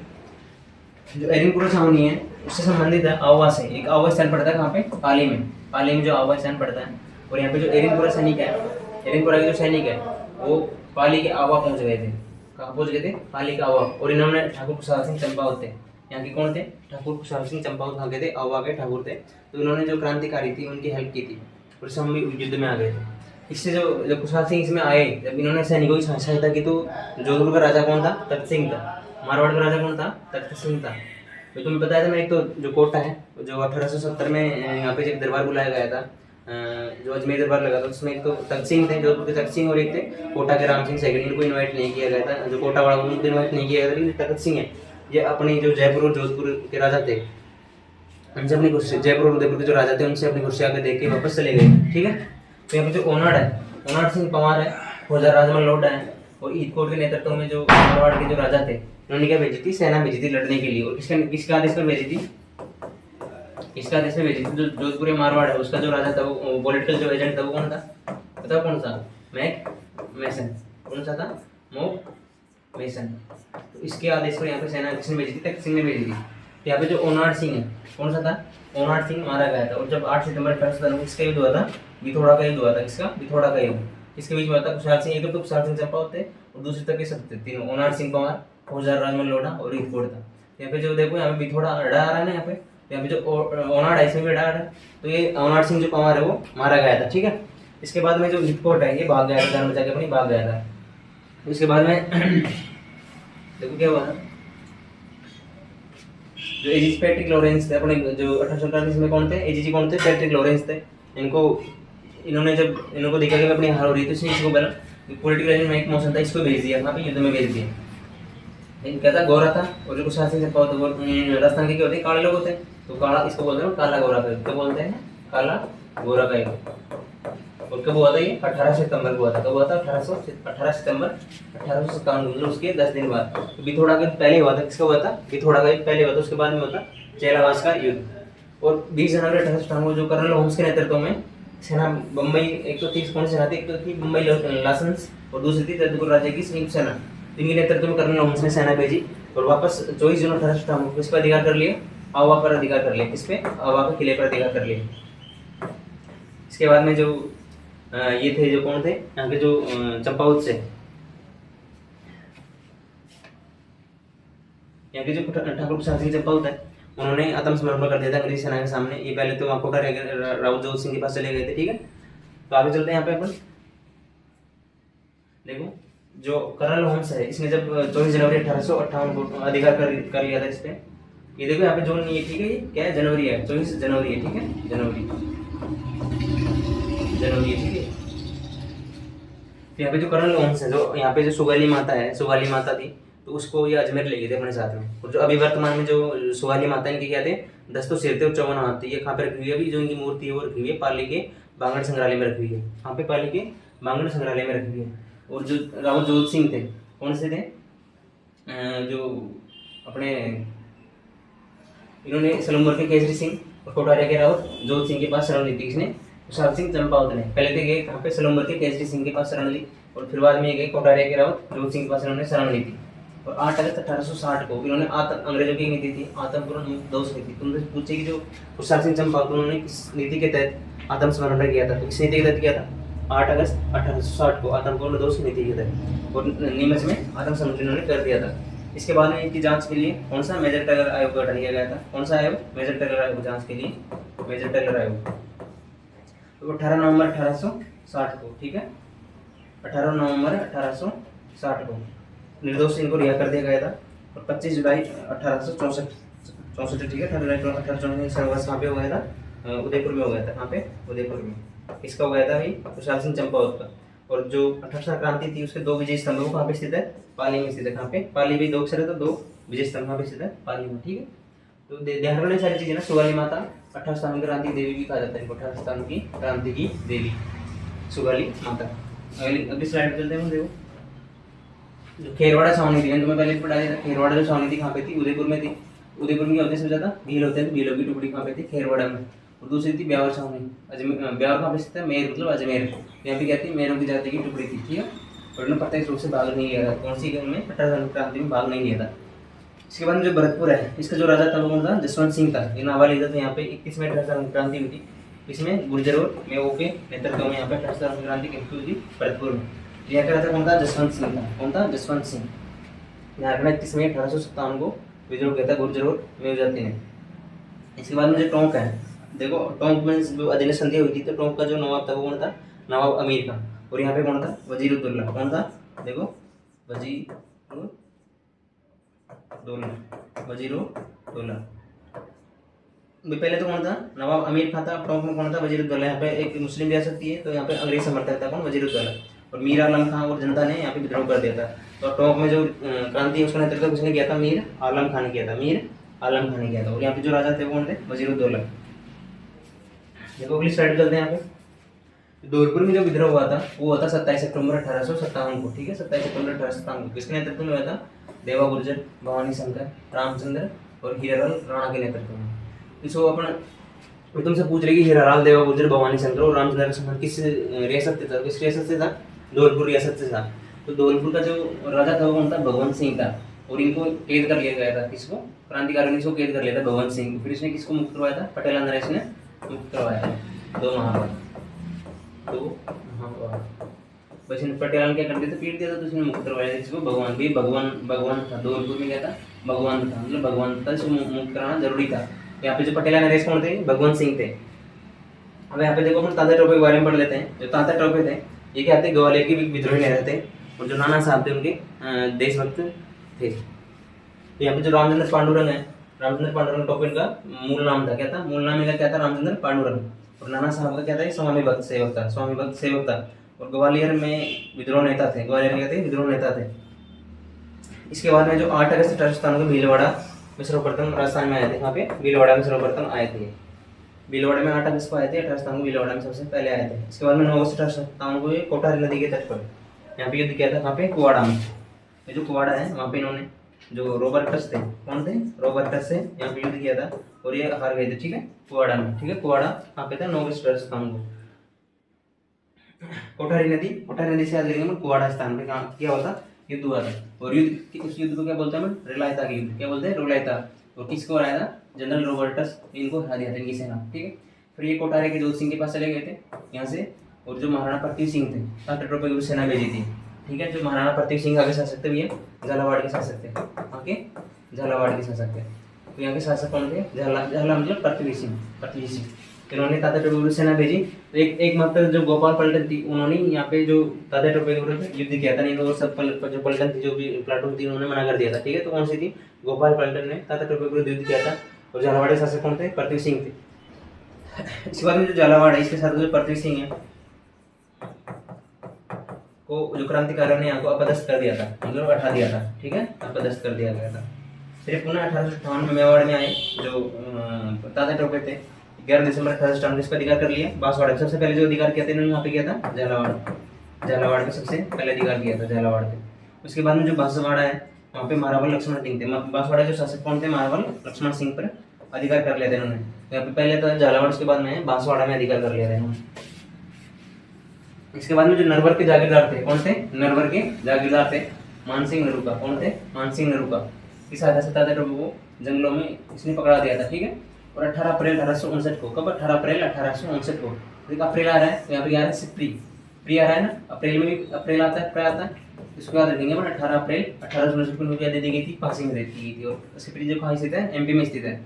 जो अरिनपुरा छावनी है उससे संबंधित है आवा से, एक आवा स्थान पड़ता है कहाँ पे, पाली में, पाली में जो आवा स्थान पड़ता है। और यहाँ पे जो अरिनपुरा सैनिक है, अरिनपुरा के जो सैनिक है वो पाली के आवा पहुंच गए थे। कहाँ पहुंच गए थे, पाली का आवा। और इन्होंने ठाकुर खुशहाल सिंह चंपावत थे, यहाँ के कौन थे, ठाकुर खुशहाल सिंह चंपावत कहाँ के थे, आवा के ठाकुर थे। तो इन्होंने जो क्रांतिकारी थी उनकी हेल्प की थी और सब युद्ध में आ गए थे। इससे जो खुशहाल सिंह इसमें आए, जब इन्होंने सैनिकों की सहायता की, तो जोधपुर का राजा कौन था, तख्त सिंह था। मारवाड़ का राजा कौन था, तख्त सिंह था। तो तुम्हें बताया था मैं, एक तो जो कोटा है जो 1870 में यहाँ पे एक दरबार बुलाया गया था जो अजमेर दरबार लगा था उसमें एक तो तख्त सिंह थे, जोधपुर के तख्त सिंह, और एक थे कोटा के राम सिंह सेकंड। इनको इन्वाइट नहीं किया गया था, जो कोटा वाला उनको इन्वाइट नहीं किया गया था। लेकिन तख्त सिंह है ये अपने जो जयपुर और जोधपुर के राजा थे उनसे अपनी कुर्सी, जयपुर और उदयपुर के जो राजा थे उनसे अपनी कुर्सी आके देख के वापस चले गए। ठीक है। तो यहाँ पे जो ओनाड है, ओनाड सिंह पंवार है, फौजदार राजमल लोढ़ा है, और ईदकोट के नेतृत्व में जो मारवाड़ के जो राजा थे उन्होंने क्या भेजी थी, सेना भेजी थी लड़ने के लिए। और किसके आदेश पर भेजी थी, किसका आदेश में भेजी थी, जो जोधपुर या मारवाड़ है उसका जो राजा था वो पॉलिटिकल जो एजेंट था वो कौन था, बताओ कौन सा, मैक मैसन। कौन सा था, मोक मैसन। तो इसके आदेश पर यहाँ पे सेना किसने भेजी थी, तख्त सिंह ने भेजी थी। तो यहाँ पे जो ओनाड सिंह है, कौन सा था, ओनाड सिंह मारा गया था। और जब 8 सितंबर 1897 किसका युद्ध हुआ था, बिथोड़ा का युद्ध हुआ था। किसका, बिथोड़ा का युद्ध। इसके बीच में हुआ था खुशहाल सिंह, एक तो खुशहाल सिंह चंपावत थे और दूसरे तक के सब थे तीनों, ओनाड सिंह पंवार, फौजदार राजमल लोढ़ा और ईदकोट था। यहाँ पे जो देखो यहाँ पे बिथोड़ा अड़ा आ रहा है ना, यहाँ पे यहाँ पे जो ओनाड है इसमें भी अड़ा है। तो ये ओनाड सिंह जो पंवार है वो मारा गया था। ठीक है। इसके बाद में जो ईदकोट है ये भाग गया था, जान बचा के अपनी भाग गया था। इसके बाद में देखो क्या हुआ, जो एजीजी पैट्रिक लॉरेंस थे अपने जो 1847 में कौन थे, एजीजी कौन थे, पैट्रिक लॉरेंस थे। इन्होंने जब इनको देखा कि अपनी हार हो रही है तो इसको बोला पॉलिटिकल एजेंट में एक मोशन था, इसको भेज दिया वहाँ पे युद्ध में भेज दिया। लेकिन क्या था, गोरा था, और जो कुछ शासन से पाओ तो राजस्थान के क्या होते हैं, काले लोग होते हैं, तो काला इसको बोलते हैं काला गोरा का, तो बोलते हैं काला गोरा का युद्ध। और कब हुआ था ये, 18 सितंबर को हुआ था। कब हुआ था, 18 सितंबर 1857, मतलब उसके 10 दिन बाद। तो बिथोड़ा का पहले हुआ था, किसका हुआ था, बिथोड़ा का युद्ध पहले हुआ था, उसके बाद में हुआ था चेलावास का युद्ध। और 20 जनवरी 1857 को जो कर्नल होम्स के नेतृत्व में सेना बम्बई, एक तो थी कौन सी सेना थी, एक तो थी बम्बई लासन्स और दूसरी थी जयपुर राज्य की संयुक्त सेना। इनके नेतृत्व में कर्नल होम्स ने सेना भेजी और वापस 24 जून 1857 को किस पर अधिकार कर लिया, आवा पर अधिकार कर लिया। किस पे, आवा के किले पर अधिकार कर लिया। इसके बाद में जो ये थे, जो कौन थे यहाँ के, जो चंपावत से यहाँ के जो ठाकुर प्रसाद सिंह चंपावत है उन्होंने आत्मसमर्पण कर दिया था अंग्रेजी सेना के सामने। ये पहले तो वहाँ कोटा राउत जोत सिंह के पास चले गए थे। ठीक है। तो आगे चलते हैं, यहाँ पे अपन देखो जो कर्नल होम्स है इसने जब 24 जनवरी 1858 को अधिकार कर लिया था इस पे। ये देखो यहाँ पे जो नहीं है, ठीक है, ये क्या है, जनवरी है, 24 जनवरी है। ठीक है, जनवरी है। ठीक है। तो यहाँ पे जो कर्नल होम्स है, जो यहाँ पे जो सुगाली माता है, सुगाली माता थी, तो उसको ये अजमेर ले गए थे अपने साथ में। और जो अभी वर्तमान में जो सुगाली माता इनके क्या थे, 10 तो सिर थे और 54 हाथ थे। ये कहाँ पे रखी हुई है अभी, जो इनकी मूर्ति है वो रखी हुई है पाली के बांगड़ संग्रहालय में रखी हुई है। यहाँ पे पाली के बांगड़ संग्रहालय में रखी हुई है। और जो राउत जोत सिंह थे, कौन से थे, जो अपने इन्होंने सलूमपुर के केसरी सिंह और कोटारिया के राउत जोत सिंह के पास शरण ली थी। किसने, खुशहाल सिंह चंपावत ने। पहले तो गए कहाँ पे, सलूमपुर के केसरी सिंह के पास शरण ली, और फिर बाद में गए कोटारिया के राउत जोत सिंह के पास इन्होंने शरण ली थी। और 8 अगस्त 1860 को इन्होंने अंग्रेजों की नीति थी आत्मपूर्ण दोष नीति। तुमसे पूछे कि जो खुशहाल सिंह चंपावत उन्होंने किस नीति के तहत आत्मसमर्पण किया था, तो किस नीति के तहत किया था, 8 अगस्त 1860 को आत्मपूर्ण दोष नीति के तहत, और नीमच में आत्मसमर्पण इन्होंने कर दिया था। इसके बाद में इनकी जांच के लिए कौन सा, मेजर टेलर आयोग का गठन किया गया था। कौन सा आयोग, मेजर टेलर आयोग, जांच के लिए मेजर टेलर आयोग। तो 18 नवंबर 1860 को, ठीक है, 18 नवंबर 1860 को निर्दोष इनको रिहा कर दिया गया था। और 25 जुलाई 1864, ठीक है, 18 जुलाई 1864 सर्वस कहाँ पे हो गया था, उदयपुर में हो गया था। कहाँ पे, उदयपुर में। इसका हो गया था भाई खुशहाल सिंह चंपावत का। और जो 18 क्रांति थी उसके 2 विजय स्तंभ वो कहाँ पे स्थित है, पाली में स्थित है। कहाँ पे, पाली भी 2 अक्षर है तो 2 विजय स्तंभ कहाँ पे स्थित है, पाली में। ठीक है। तो ध्यान रखना सारी चीजें ना। सुगाली माता 18 स्थान की क्रांति देवी भी कहा जाता है इनको, 18 स्थान की क्रांति की देवी सुगाली माता। अगली स्लाइड पे चलते हैं। देखो जो खेरवाड़ा छावनी थी, तुम्हें पहले पढ़ा दिया था, खेरवाड़ा जो छावनी थी कहाँ पे थी, उदयपुर में थी। उदयपुर में क्या होते हैं सबसे ज्यादा, भील होते हैं, तो भीलों की टुकड़ी कहाँ पे थी, खेरवाड़ा में। और दूसरी थी ब्यावर छावनी, अजमेर। ब्यावर कहाँ पे स्थित है, मेर मतलब अजमेर। यहाँ पे क्या थी, मेरों की जाति की टुकड़ी थी। ठीक है। और उन्होंने प्रत्यक्ष रूप से भाग नहीं लिया था, कौन सी में, 18 क्रांति में भाग नहीं लिया था। इसके बाद में जो भरतपुर है, इसका जो राजा था वो कौन था, जसवंत सिंह था। ये नाबालिग था। यहाँ पे 21 में 18 क्रांति हुई थी। इसमें गुर्जरों में वो के नेतृत्व में यहाँ पे 18 क्रांति हुई थी भरतपुर में। यहाँ का राजा कौन था, जसवंत सिंह था। कौन था, जसवंत सिंह। यहाँ रखना 21 मई 1857 को विद्रोह किया था गुर्जरों में जाति ने। इसके बाद में जो टोंक है, देखो टोंक में जो अधीन संधि हुई थी, तो टोंक का जो नवाब था वो कौन था, नवाब अमीर का। और यहाँ पे कौन था, वजीरुद्दौला। कौन था, देखो वजीरुद्दौला। पहले तो कौन था, नवाब अमीर खान था। टॉप में कौन था, वजीरुद्दौला। यहाँ पे एक मुस्लिम रियासत थी तो यहाँ पे अंग्रेज समर्थक था कौन, वजीरुद्दौला। और मीर आलम खान और जनता ने यहाँ पे विद्रोह कर दिया था। तो टॉप में जो क्रांति उसका नेतृत्व किसने किया था, मीर आलम खान ने किया था, मीर आलम खान ने किया था। और यहाँ पे जो राजा थे वो कौन थे, वजीरुद्दौला। देखो अगली स्लाइड चलते हैं। यहाँ पे धौलपुर में जो विद्रोह हुआ था वो हुआ था 27 सितंबर 1857 को। ठीक है, 27 सितंबर 1857 को किसके नेतृत्व में हुआ था, देवा गुर्जर, भवानी शंकर, रामचंद्र और हीरालाल राणा के नेतृत्व में। इसको अपन तुमसे पूछ रहे कि हीरालाल, देवा गुर्जर, भवानी शंकर और रामचंद्र का संबंध किस रियासत से था, किस रियासत से था, धौलपुर रियासत से था। तो धौलपुर का जो राजा था वो कौन था, भगवंत सिंह था। और इनको कैद कर लिया गया था, किसको, क्रांतिकारियों ने इसको कैद कर लिया था, भगवंत सिंह। फिर इसने किसको मुक्त करवाया था, पटेला नरेश ने मुक्त करवाया था। दो महाराज बस इन पटेला क्या करते थे, पीट दिया था तो इसने मुक्त करवाया था। इसको भगवान भी भगवान था, धौलपुर में क्या था, भगवान था, मतलब भगवान था, इसको मुक्त कराना जरूरी था। यहाँ पे जो पटेला नरेश कौन थे, भगवंत सिंह थे। अब यहाँ पे देखो अपन तात्या टोपे के बारे में पढ़ लेते हैं। जो तात्या टोपे थे ये क्या थे, ग्वालियर के विद्रोही नेता थे। और जो नाना साहब थे उनके देशभक्त थे। तो यहाँ पे जो रामचंद्र पांडुरंग है, रामचंद्र पांडुरंग टोपे का मूल नाम था, क्या था, मूल नाम इनका क्या था, रामचंद्र पांडुरंग। और नाना साहब का क्या था, स्वामी भक्त सेवक था, स्वामी भक्त सेवक था। और ग्वालियर में विद्रोह नेता थे, ग्वालियर में क्या थे, विद्रोह नेता थे। इसके बाद में जो 8 अगस्त 1857 को भीलवाड़ा में सर्वप्रथम राजस्थान में आए थे। यहाँ पे भीलवाड़ा में सर्वप्रथम आए थे। भीलवाड़ा में 8 अगस्त को आए थे, 1857 को भीलवाड़ा में सबसे पहले आए थे। इसके बाद में 9 अगस्त 1857 को ये कोठारी नदी के तट पर यहाँ पे युद्ध किया था, यहाँ पे कुवाड़ा में। ये जो कुवाड़ा है वहाँ पे इन्होंने जो रॉबर्टस थे, कौन थे, रॉबर्टस से यहाँ पे युद्ध किया था और ये हार गए थे। ठीक है, कुवाड़ा में। ठीक है, कुवाड़ा यहाँ पे था 9 अगस्त 1857 को। कोठारी नदी से याद करेंगे, कुवाड़ा स्थान पे कहाँ क्या हुआ था, युद्ध हुआ था। और युद्ध, उस युद्ध को क्या बोलते हैं, रिलायता के युद्ध, क्या बोलते हैं, रिलायता। और किसको हराया था, जनरल रॉबर्टस, इनको हरा दिया था, इनकी सेना। ठीक है, फिर ये कोठारे के जोत सिंह के पास चले गए थे यहाँ से। और जो महाराणा प्रताप सिंह थे, तात्या टोपे की सेना भेजी थी। ठीक है, जो महाराणा प्रताप सिंह आगे शासक थे भी है, झालावाड़ के शासक थे, आगे झालावाड़ के शासक थे। तो यहाँ के शासक कौन थे, झाला मतलब पृथ्वी सिंह। इन्होंने तात्या टोपे की सेना भेजी। तो एक मात्र जो गोपाल पलटन थी, उन्होंने यहाँ पे जो तात्या टोपे के विरुद्ध युद्ध किया था। नहीं तो सब जो पलटन थी, जो भी प्लाटून थी, उन्होंने मना कर दिया था। ठीक है, तो कौन सी थी, गोपाल पलटन ने तात्या टोपे के विरुद्ध युद्ध किया था। और झालावाड़ के शासक कौन थे, पृथ्वी सिंह थे। इसके बाद में जो झालावाड़ है, इसके साथ जो पृथ्वी सिंह है को जो क्रांतिकारियों ने यहाँ को अपदस्थ कर दिया था, मतलब हटा दिया था। ठीक है, अपदस्थ कर दिया गया था। फिर पुनः 1858 में मेवाड़ में आए जो तात्या टोपे थे। 11 दिसंबर 1858 इसका अधिकार कर लिया। बांसवाड़ा सबसे पहले जो अधिकार किया था इन्होंने यहाँ पे किया था, झालावाड़ पे सबसे पहले अधिकार किया था, झालावाड़ पे। उसके बाद में जो बांसवाड़ा है वहाँ पे महारावल लक्ष्मण सिंह थे। बांसवाड़ा जो शासक कौन थे, महारावल लक्ष्मण सिंह पर अधिकार कर लिया था इन्होंने। यहाँ पे पहले तो झालावाड़, उसके बाद में बांसवाड़ा में अधिकार कर लिया था इन्होंने। इसके बाद में जो नरवर के जागीरदार थे, कौन थे, नरवर के जागीरदार थे, मानसिंह नरूका। कौन थे, मानसिंह नरूका। इस सहायता से तात्या टोपे को जंगलों में इसने पकड़ा दिया था। ठीक है, और 18 अप्रैल 1859 को, कब, 18 अप्रैल 1859 को। देखो अप्रैल आ रहा है तो यहाँ पे आ रहा है सिप्री आ रहा है ना, अप्रैल में भी अप्रैल आता है, अप्रैल आता है, इसको याद रखेंगे। 18 अप्रैल 1859 को क्या दे दी गई थी, फांसी में दे दी गई थी। और सिप्री जो कहाँ स्थित है, एमपी में स्थित है।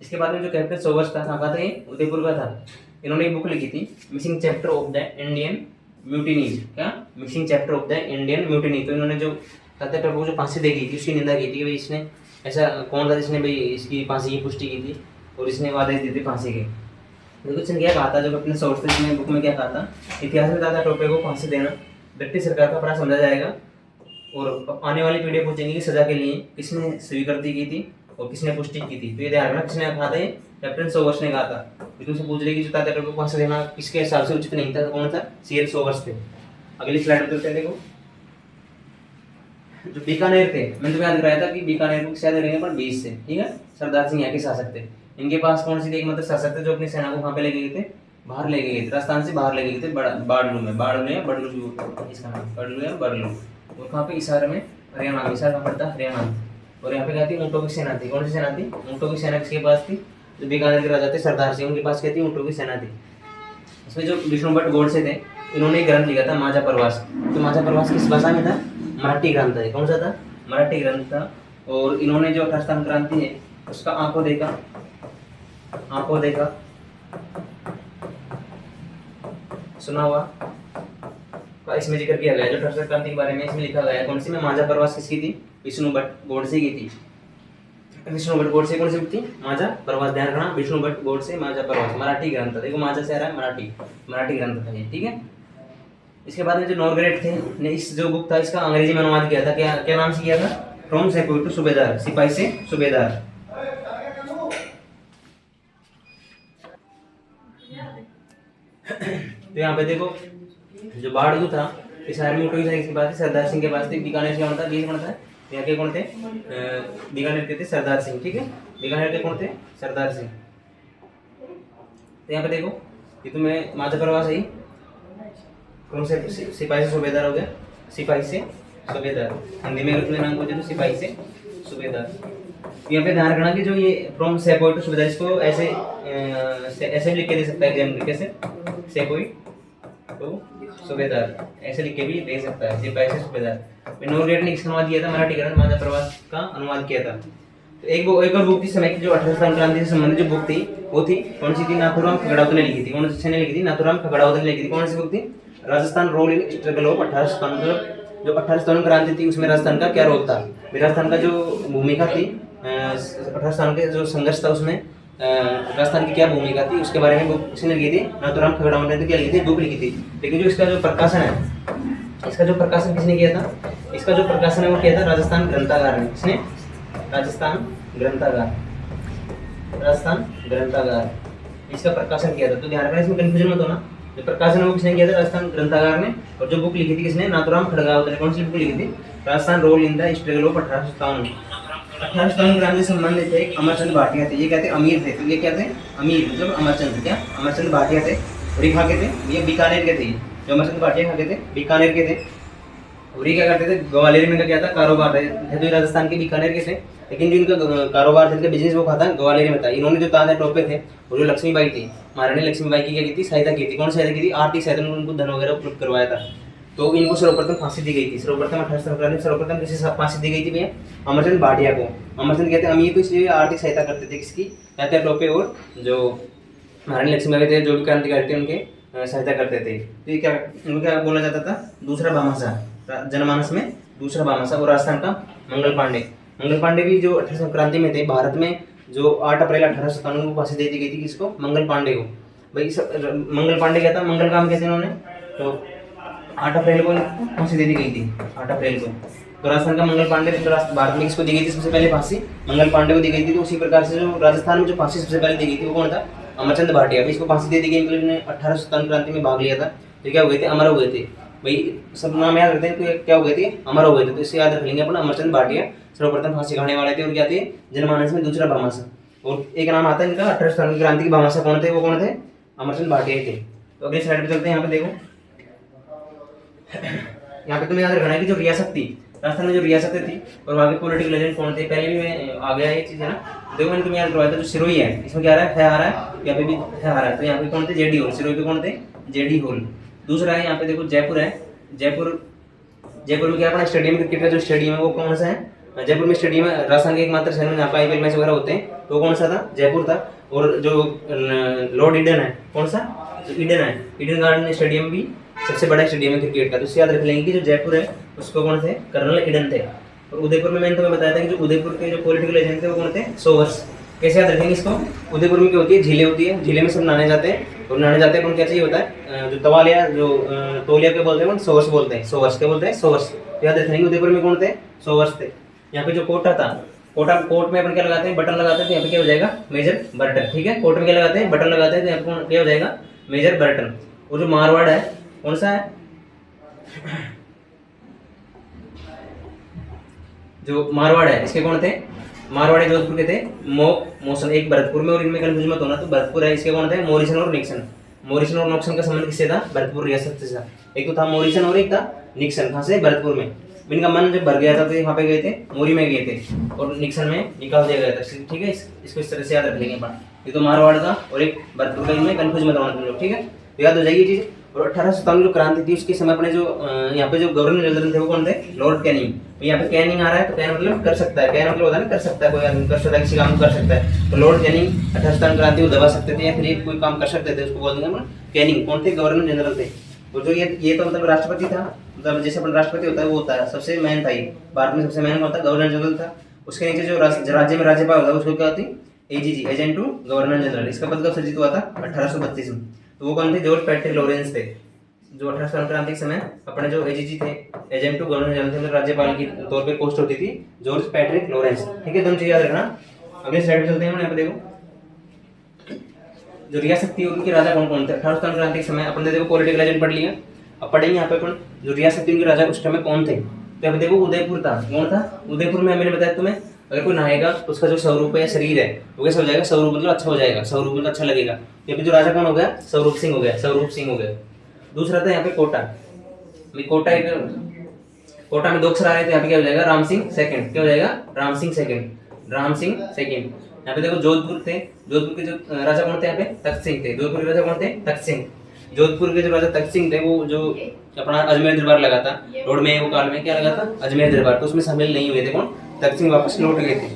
इसके बाद में जो कैप्टन सोवर्स था, कहाँ का था, ये उदयपुर का था। इन्होंने एक बुक लिखी थी, missing chapter of the Indian mutinies. क्या, missing chapter of the Indian mutiny. तो इन्होंने जो तात्या टोपे को जो फांसी दे गई थी उसकी निंदा की थी कि भाई इसने ऐसा कौन था जिसने भाई इसकी फांसी की पुष्टि की थी और इसने आदेश दी थी फांसी के। देखो इसने क्या कहा था, जो अपने सोर्सेज में बुक में क्या कहा था, इतिहास में तात्या टोपे को फांसी देना ब्रिटिश सरकार का अपराध समझा जाएगा। और आने वाली पीढ़ी पूछेंगी कि सजा के लिए किसने स्वीकृति की थी और किसने पुष्टि की थी। तो ये ध्यान रखना, किसने कहा था, ये कैप्टन सोवर्स ने कहा था। तुमसे पूछ रही कि जो तात्या टोपे को फांसी देना किसके हिसाब से उचित नहीं था, तो कौन था, सीएल सोवर्स थे। अगली स्लाइड में चलते हैं। देखो जो बीकानेर थे, मैंने तुम्हें याद कराया था कि बीकानेर को शायद रहेंगे पर 20 से। ठीक है, सरदार सिंह यहाँ के शासक थे। इनके पास कौन सी थी, एक मतलब शासक थे जो अपनी सेना को कहाँ पे लेके गए थे, बाहर लेके गए थे, राजस्थान से बाहर लेके गए थे, बाड़लू में, बाड़लू या बड़लू, इसका नाम बाड़लू या बड़लू। और कहाँ पे, हिसार में, हरियाणा में। हिसार कहाँ पड़ता है, हरियाणा। और यहाँ पे क्या थी, ऊँटों की सेना थी। कौन सी सेना थी, ऊँटों की सेना किसके पास थी, जो बीकानेर के राजा थे सरदार सिंह, उनके पास क्या थी, ऊँटों की सेना थी। इसमें जो विष्णु भट्ट गोडसे थे, इन्होंने एक ग्रंथ लिखा था माझा प्रवास। तो माझा प्रवास किस भाषा में था, मराठी ग्रंथ है। कौन सा था, मराठी ग्रंथ था। और इन्होंने जो 18 क्रांति है उसका आंखों देखा सुना हुआ का इसमें जिक्र किया गया। जो 18 क्रांति के बारे में इसमें लिखा गया है, कौन सी में, माझा प्रवास किसकी थी, विष्णु भट्ट गोडसे की थी। विष्णू भट्ट गोडसे कौन सी बुक थी? माझा प्रवास। ध्यान रखना, विष्णु भट्ट गोडसे माझा प्रवास, मराठी ग्रंथ था। देखो माझा से आ रहा है मराठी ग्रंथ था ये, ठीक है। इसके बाद में जो नॉर्गरेट थे ने इस जो बुक था इसका अंग्रेजी में अनुवाद किया था। क्या क्या नाम से किया था? फ्रॉम सेपोई टू सूबेदार, सिपाही से सूबेदार। तो यहाँ पे देखो जो बाढ़ जो था इस आर्मी में कोई था, इसके पास सरदार सिंह के पास थे। बीकानेर से कौन था? बीस कौन था? यहाँ के कौन थे? बीकानेर के थे सरदार सिंह, ठीक है। बीकानेर के कौन थे? सरदार सिंह। तो यहाँ पे देखो ये तो मैं माझा प्रवास है, कौन से सिपाही से सूबेदार हो गया, सिपाही से सूबेदार। हिंदी में अगर नाम पूछे तो सिपाही से सूबेदार। यहाँ पे ध्यान रखना कि जो ये फ्रॉम सेपोई टू सूबेदार इसको ऐसे ऐसे भी लिख के दे सकता है एग्जाम, कैसे? सेपोई टू सूबेदार ऐसे लिख के भी दे सकता है, सिपाही से सूबेदार। नॉर्गरेट ने किसका अनुवाद किया था? मराठी ग्रंथ माझा प्रवास का अनुवाद किया था। तो एक और बुक थी समय की जो 18 क्रांति से संबंधित जो बुक थी वो थी कौन सी थी? नाथुराम खगड़ावत ने लिखी थी। कौन सी ने लिखी थी? नाथुराम खगड़ावत ने लिखी थी। कौन सी बुक थी? Rajasthan role in struggle of 1857। जो 1857 क्रांति थी उसमें राजस्थान का क्या रोल था? राजस्थान का जो भूमिका थी 1857 के जो संघर्ष था उसमें राजस्थान की क्या भूमिका थी उसके बारे में बुक किसने लिखी थी? नाथुराम खगड़ावत ने क्या लिखी थी? बुक लिखी थी। लेकिन जो इसका जो प्रकाशन है, इसका जो प्रकाशन किसने किया था? इसका जो प्रकाशन है वो किया था राजस्थान ग्रंथागार ने। किसने? राजस्थान ग्रंथागार इसका प्रकाशन किया था। तो ध्यान रखना, इसमें कंफ्यूजन मत होना। जो प्रकाशन है वो किसने किया था? राजस्थान ग्रंथागार ने। और जो बुक लिखी थी किसने? नाथुराम खड़गावत ने। कौन सी बुक लिखी थी? Rajasthan role in the struggle of 1857। 1857 क्रांति से संबंधित थे अमरचंद भाटिया थे। ये कहते अमीर थे, तो ये क्या थे? अमीर मतलब अमरचंद, क्या अमरचंद भाटिया थे। और ये कहाँ के थे? ये बीकानेर के थे। जो अमरचंद भाटिया कहाँ के थे? बीकानेर के थे। और ये क्या करते थे? ग्वालियर में क्या था? कारोबार थे। तो राजस्थान के बीकानेर के थे, लेकिन जो इनका कारोबार था, बिजनेस वो खाता ग्वालियर में था। इन्होंने जो ताज टोपे थे और जो लक्ष्मीबाई थी, महारानी लक्ष्मीबाई की क्या की थी? सहायता की थी। कौन सहायता की थी? आर्थिक सहायता, उनको धन वगैरह उपलब्ध करवाया था। तो इनको सर्वप्रथम फांसी दी गई थी। सर्वप्रथम 1857 सर्वप्रथम किसी फांसी दी गई थी भैया? अमरचंद भाटिया को। अमरचंद कहते हैं अमीर तो इसलिए आर्थिक सहायता करते थे किसकी? तात्या टोपे और जो महारानी लक्ष्मीबाई थे जो भी क्रांतिकारी थे उनके सहायता करते थे। तो ये क्या उनको क्या बोला जाता था? दूसरा भामाशाह। जनमानस में दूसरा भामाशाह। और राजस्थान का मंगल पांडे भी जो 1800 क्रांति में थे। भारत में जो 8 अप्रैल 1857 को फांसी दे दी गई थी किसको? मंगल पांडे को। भाई मंगल पांडे क्या था? मंगल काम किया था इन्होंने। तो 8 अप्रैल को फांसी दे दी गई थी, 8 अप्रैल को। तो राजस्थान का मंगल पांडे तो भारत में किसको दी गई थी सबसे पहले फांसी? मंगल पांडे को दी गई थी। तो उसी प्रकार से जो राजस्थान में जो फांसी सबसे पहले दी गई थी वो कौन था? अमरचंद भाटिया। इसको फांसी दे दी गई मतलब इन्होंने 1857 क्रांति में भाग लिया था। तो क्या हो गए थे? अमर हो गए थे। भाई सब नाम याद रखते हैं, तो क्या हो गए थे? अमर हो गए थे। तो इससे याद रख लेंगे अपना, अमरचंद भाटिया सर्वप्रथम फांसी खाने वाले थे। और क्या थे? जनमानस में दूसरा भामाशाह। और एक नाम आता है इनका 1857 क्रांति के भामाशाह कौन थे? वो कौन थे? अमरचंद भाटिया थे। तो अगली स्लाइड पे चलते हैं। यहाँ पे देखो, यहाँ पे तुम्हें याद रखना है कि जो रियासत थी राजस्थान में, जो रियासतें थी और वहाँ के पॉलिटिकल एजेंट कौन थे? पहले भी मैं आ गया ये चीज़ है ना। देखो मैंने तुम्हें याद करवाया था जो सिरोही है, इसमें क्या आ रहा है? आ रहा है, यहाँ पे भी है आ रहा है। तो यहाँ पे कौन थे? J whole. सिरोही पे कौन थे? J D. दूसरा है यहाँ पे देखो जयपुर है। जयपुर में क्या अपना स्टेडियम, क्रिकेट का जो स्टेडियम है वो कौन सा है? जयपुर में स्टेडियम है। राजस्थान के एकमात्र शहर में जहाँ पे IPL मैच वगैरह होते हैं, तो कौन सा था? जयपुर था। और जो लॉर्ड ईडन है, कौन सा? ईडन है। ईडन गार्डन स्टेडियम भी सबसे बड़ा स्टेडियम है क्रिकेट का। तो इससे याद रख लेंगे कि जो जयपुर है उसको कौन थे? कर्नल ईडन थे। और उदयपुर में मैंने तुम्हें बताया था कि जो उदयपुर के जो पॉलिटिकल एजेंट थे वो कौन थे? सोवर्स। कैसे याद रखेंगे इसको? उदयपुर में क्या होती है? झीलें होती है। झीलें में सब नहाने जाते हैं। और नहाने जाते हैं कौन क्या चाहिए होता है? जो तवालिया जो तौलिया के बोलते हैं सोवर्स बोलते हैं। सोवर्स क्या बोलते हैं? सोवर्स। तो याद रखेंगे उदयपुर में कौन थे? सोवर्स थे। यहाँ पे जो कोटा था, कोट में अपन क्या लगाते हैं? बटन लगाते हैं। तो यहाँ पे क्या हो जाएगा? Major Burton. ठीक है, कोट में क्या लगाते हैं? बटन लगाते हैं। तो यहाँ पे क्या हो जाएगा? Major Burton. और जो मारवाड़ है कौन सा है? जो मारवाड़ है इसके कौन थे? मारवाड़ी जोधपुर के थे मोसन। एक भरतपुर में, और इनमें कंफ्यूज मत होना। तो भरतपुर है, इसके कौन थे? मोरिसन और निक्सन। मोरिसन और नॉक्सन का संबंध किससे था? भरतपुर रियासत से था। एक तो था मोरिसन और एक था निक्सन। कहाँ से? भरतपुर में। इनका मन जब भर गया था तो यहाँ पे गए थे, मोरी में गए थे और निक्सन में निकाल दिया गया था। ठीक है, इसको इस तरह से याद रख लेंगे अपन। ये तो मारवाड़ था और एक भरतपुर का, इनमें कंफ्यूज मत होना तुम लोग। ठीक है, तो याद हो जाएगी चीज़। और 1857 जो क्रांति थी उसके समय अपने जो यहाँ पे जो गवर्नर जनरल थे वो कौन थे? Lord Canning. तो यहाँ पे कैनिंग आ रहा है, तो कैन मतलब कर सकता है। कैन मतलब होता है ना कर सकता है, कोई आदमी कर सकता है, किसी काम को कर सकता है। तो लॉर्ड कैनिंग 1857 क्रांति को दबा सकते थे या फिर कोई काम कर सकते थे, उसको बोल देंगे हम कैनिंग। कौन थे? गवर्नर जनरल थे। और जो ये तो मतलब राष्ट्रपति था, मतलब जैसे अपन राष्ट्रपति होता है वो होता है सबसे मेन था। ये भारत में सबसे मेन होता है गवर्नर जनरल था। उसके नीचे जो राज्य में राज्यपाल होता है उसको क्या होती है, AGG, agent to governor general. इसका पद कब सृजित हुआ था, 1832 में। तो वो कौन थे, जॉर्ज पैट्रिक लॉरेंस थे, जो 1800 क्रांति के समय अपने जो एजीजी थे, एजेंट टू गवर्नर जनरल, राज्यपाल की तौर पे पोस्ट होती थी, जॉर्ज पैट्रिक लॉरेंस। ठीक है, दोनों चीज याद रखना। अगले स्लाइड पे चलते हैं। यहाँ पे देखो जो रियासत थी उनके राजा कौन कौन थे 1800 क्रांति के समय। अपन ने देखो पॉलिटिकल एजेंट पढ़ लिया, अब पढ़ेंगे यहाँ पे अपन जो रियासत थी उनके राजा उस टाइम में कौन थे। तो यहाँ पे देखो उदयपुर था, कौन था, उदयपुर में मैंने बताया तुम्हें, अगर कोई नहाएगा तो उसका जो स्वरूप है या शरीर है वो कैसा हो जाएगा, स्वरूप मतलब अच्छा हो जाएगा, स्वरूप मतलब अच्छा लगेगा। यहाँ पे जो राजा कौन हो गया, स्वरूप सिंह हो गया, स्वरूप सिंह हो गया। दूसरा था यहाँ पे कोटा, कोटा एक, कोटा में 2 अक्षर आ रहे थे, यहाँ पे क्या हो जाएगा, राम सिंह सेकंड, क्या हो जाएगा, राम सिंह सेकंड, राम सिंह सेकंड। यहाँ पे देखो जोधपुर थे, जोधपुर के जो राजा कौन थे, यहाँ पे तख्त सिंह थे, जोधपुर के राजा कौन थे, तख्त सिंह। जोधपुर के जो राजा तख्त सिंह थे वो जो अपना अजमेर दरबार लगा था, रोड में वो काल में क्या लगा था, अजमेर दरबार, तो उसमें शामिल नहीं हुए थे कौन, तख्त सिंह, वापस लौट गए थे।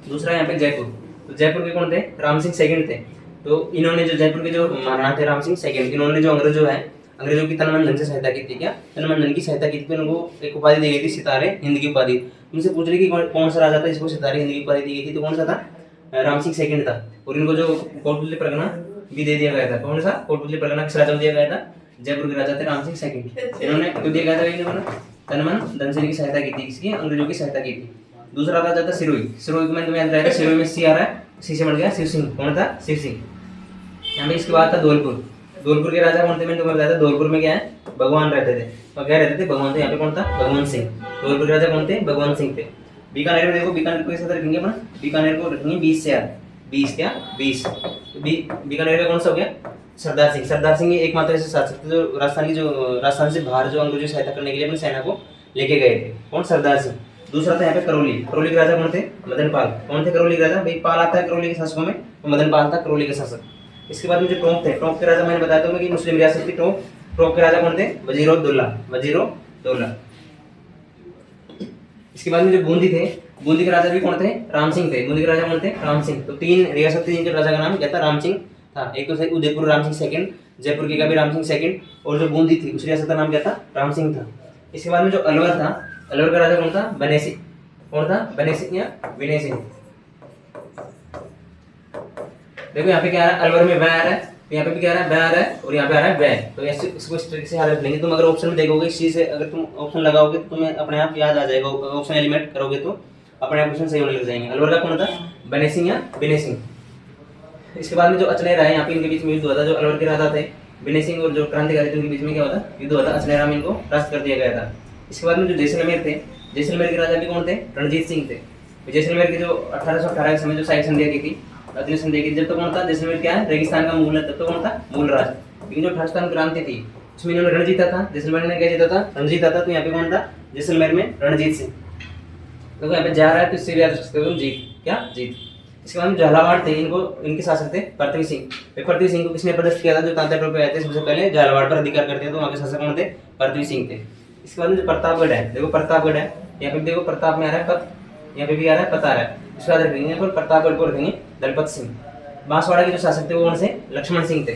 दूसरा यहाँ पे जयपुर, तो जयपुर के कौन थे, राम सिंह सेकंड थे। तो इन्होंने जो जयपुर के जो महाराणा थे राम सिंह सेकंड, इन्होंने जो अंग्रेजों की तन मन धन से सहायता की थी, क्या तन मन धन की सहायता की थी, उनको एक उपाधि दी गई थी, सितारे हिंद की उपाधि। उनसे पूछ रही कि कौन सा राजा था इसको सितारे हिंद की उपाधि दी गई थी, तो कौन सा था, राम सिंह सेकंड था। और इनको जो कोटपुतली परगना भी दे दिया गया था, कौन सा, कोटपुतली परगना किस राजा को दिया गया था, जयपुर के राजा थे राम सिंह सेकंड। इन्होंने क्यों दिया गया था, इन्होंने तन मन धन से की सहायता की थी, किसकी, अंग्रेजों की सहायता की थी। दूसरा राजा था सिरोही, सिरोही को मैं तुम्हें याद रहेगा, सिरोही में सी आ रहा है, सी से बन गया शिव सिंह, कौन था, शिव सिंह। यहाँ पे इसके बाद था धौलपुर, धौलपुर के राजा कौन थे, मैंने तुम्हें बताया था, धौलपुर में क्या है, भगवान रहते थे, और क्या रहते थे, भगवान थे। यहाँ पे कौन था, भगवान सिंह। धौलपुर के राजा कौन थे, भगवान सिंह थे। बीकानेर में देखो, बीकानेर को इस तरह रखेंगे अपना, बीकानेर को रखेंगे 20 से यार, 20 क्या 20, बीकानेर का कौन सा हो गया, सरदार सिंह। सरदार सिंह एकमात्र ऐसे शासक थे जो राजस्थान से बाहर जो अंग्रेजों की सहायता करने के लिए अपनी सेना को लेके गए थे, कौन, सरदार सिंह। दूसरा था यहाँ पे करौली, करौली के राजा कौन थे, मदन पाल। कौन थे करौली के राजा, भाई पाल आता है करौली के शासकों में, तो मदन पाल था करौली के शासक। इसके बाद में जो टोंक थे, टोंक के राजा मैंने बताया था कि मुस्लिम रियासत की टोंक, टोंक के राजा कौन थे, वजीर-उद-दौला, वजीर-उद-दौला। इसके बाद में जो बूंदी थे, बूंदी के राजा भी कौन थे, राम सिंह थे, बूंदी के राजा कौन थे, राम सिंह। तो 3 रियासत थी जिनके राजा का नाम क्या था, राम सिंह था। एक तो उदयपुर राम सिंह सेकंड, जयपुर की का भी राम सिंह सेकंड, और जो बूंदी थी उस रियासत का नाम क्या था, राम सिंह था। इसके बाद में जो अलवर था, अलवर का राजा कौन था, बने सिंह, कौन था, बने सिंह या विनय सिंह। देखो यहाँ पे क्या आ रहा है, अलवर में वह आ रहा है, तो यहाँ पे भी क्या आ रहा है, वह आ रहा है, और यहाँ पे आ रहा है वह। तो ऐसे इसको इस तरीके से याद रख लेंगे। तुम अगर ऑप्शन में देखोगे इस चीज से, अगर तुम ऑप्शन लगाओगे तो तुम्हें अपने आप याद आ जाएगा, ऑप्शन एलिमेंट करोगे तो अपने आप क्वेश्चन सही होने लग जाएंगे। अलवर का कौन था, बने सिंह या विनय सिंह। इसके बाद में जो अचनेरा है, यहाँ पे इनके बीच में युद्ध हुआ था, जो अलवर के राजा थे विनय सिंह और जो क्रांतिकारी थे उनके बीच में क्या हुआ था, युद्ध हुआ था, अचनेरा में इनको परास्त कर दिया गया था। इसके बाद में जो जैसलमेर थे, जैसलमेर के राजा भी कौन थे, रणजीत सिंह थे। जैसलमेर के जो 1818 के समय जो साइक संधिया की थी, अदनी संधिया की, जब तो कौन था, जैसलमेर क्या है, रेगिस्तान का मूल है, तब तो कौन था, मूल राज। लेकिन जो 18 क्रांति थी उसमें इन्होंने रण जीता था, जैसलमेर ने क्या जीता था, रण जीता था। तो यहाँ पे कौन था, जैसलमेर में रणजीत सिंह। तो यहाँ पे जा रहा है तो इससे याद रख सकते हो जीत, क्या जीत। इसके बाद झालावाड़ थे, इनको इनके शासक थे पृथ्वी सिंह। पृथ्वी सिंह को किसने पदस्थ किया था, जो तांत्रिक पे आए थे सबसे पहले झालावाड़ पर अधिकार करते थे, तो वहाँ के शासक कौन थे, पृथ्वी सिंह थे। इसके बाद में जो प्रतापगढ़ है, देखो प्रतापगढ़ है, यहाँ पे देखो प्रताप में आ रहा है पत, यहाँ पे भी आ रहा है पता आ रहा है, इसके बाद रखेंगे पर प्रतापगढ़ को रखेंगे दलपत सिंह। बांसवाड़ा के जो शासक थे वो कौन से, लक्ष्मण सिंह थे।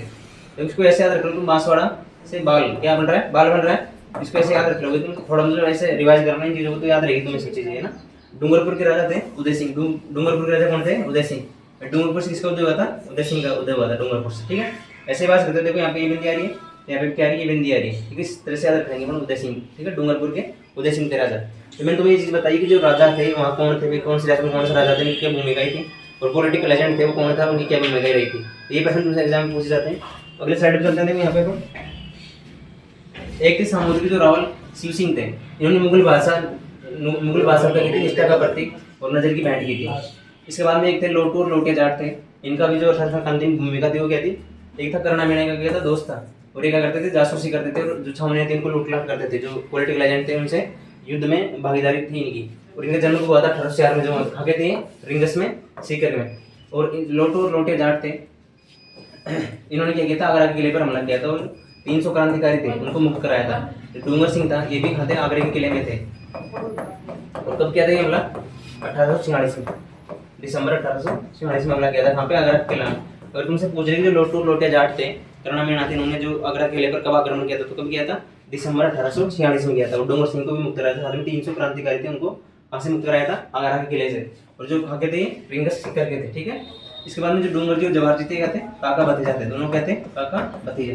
तो इसको ऐसे याद रख लो तुम, बांसवाड़ा से बाल क्या बन रहा है, बाल बन रहा है, इसको ऐसे याद रख लोगे तुम। थोड़ा मतलब ऐसे रिवाइज करना इन चीजों को, तो याद रहेगी तुम्हें सब चीजें, है ना। डूंगरपुर के राजा थे उदय सिंह, डूंगरपुर के राजा कौन थे, उदय सिंह। डूंगरपुर से किसका उदय हुआ था, उदय सिंह का उदय हुआ था डूंगरपुर से, ठीक है। ऐसे बात करते, देखो यहाँ पे ये बिंदी आ रही है, यहाँ पे क्या आ रही है, बिंदी आ रही है, ठीक है। इस तरह से याद रखेंगे अपन उदय सिंह, ठीक है, डूंगरपुर के उदय सिंह के राजा। तो मैंने तुम्हें ये चीज बताई कि जो राजा थे वहाँ कौन थे, कौन सी रियासत में कौन सा राजा थे, उनकी क्या भूमिका थी, और पॉलिटिकल एजेंट थे वो कौन था, उनकी क्या भूमिका रही थी। ये क्वेश्चन तुमसे एग्जाम में पूछे जाते हैं। अगले साइड पे चलते हैं, यहाँ पे एक थे सामुद्रिक जो रावल शिव सिंह थे, इन्होंने मुगल भाषा का की थी, निष्ठा का प्रतीक और नजर की भेंट की थी। इसके बाद में एक थे लोटू और लोटिया जाट थे, इनका भी जो क्रांति में भूमिका थी वो क्या थी, एक था करना मीणा का क्या था, दोस्त था, और ये क्या करते थे, जासूसी करते थे, और जो छावनी थी इनको लूटलाट करते थे, जो पॉलिटिकल एजेंट थे उनसे युद्ध में भागीदारी थी इनकी। और इनका जन्म हुआ था 1804 में, जो भागे थे रिंगस में, सीकर में। और लोटू और लोटिया जाट थे, इन्होंने क्या किया था, आगरा के किले पर हमला किया था, और 300 क्रांतिकारी थे उनको मुक्त कराया था। डूंगर सिंह था, ये भी खाते आगरे के किले में थे। और कब किया था ये हमला, 1846 में, दिसंबर 1846 में हमला किया था, कहाँ पे, आगरा के किला में। अगर तुमसे पूछ रहे कि जो लोटू लोटिया जाट थे, करना मीणा थे, इन्होंने जो आगरा किले पर कब आक्रमण किया था, तो कब किया था, दिसंबर 1846 में किया था। और डूंगर सिंह को भी मुक्त कराया था, साथ में 300 क्रांतिकारी थे उनको फांसी मुक्त कराया था आगरा के किले से, और जो कहा के थे रिंगस सीकर के थे, ठीक है। इसके बाद में जो डूंगरजी और जवाहर जी थे कहते काका भतीजा थे, दोनों कहते काका भतीजा।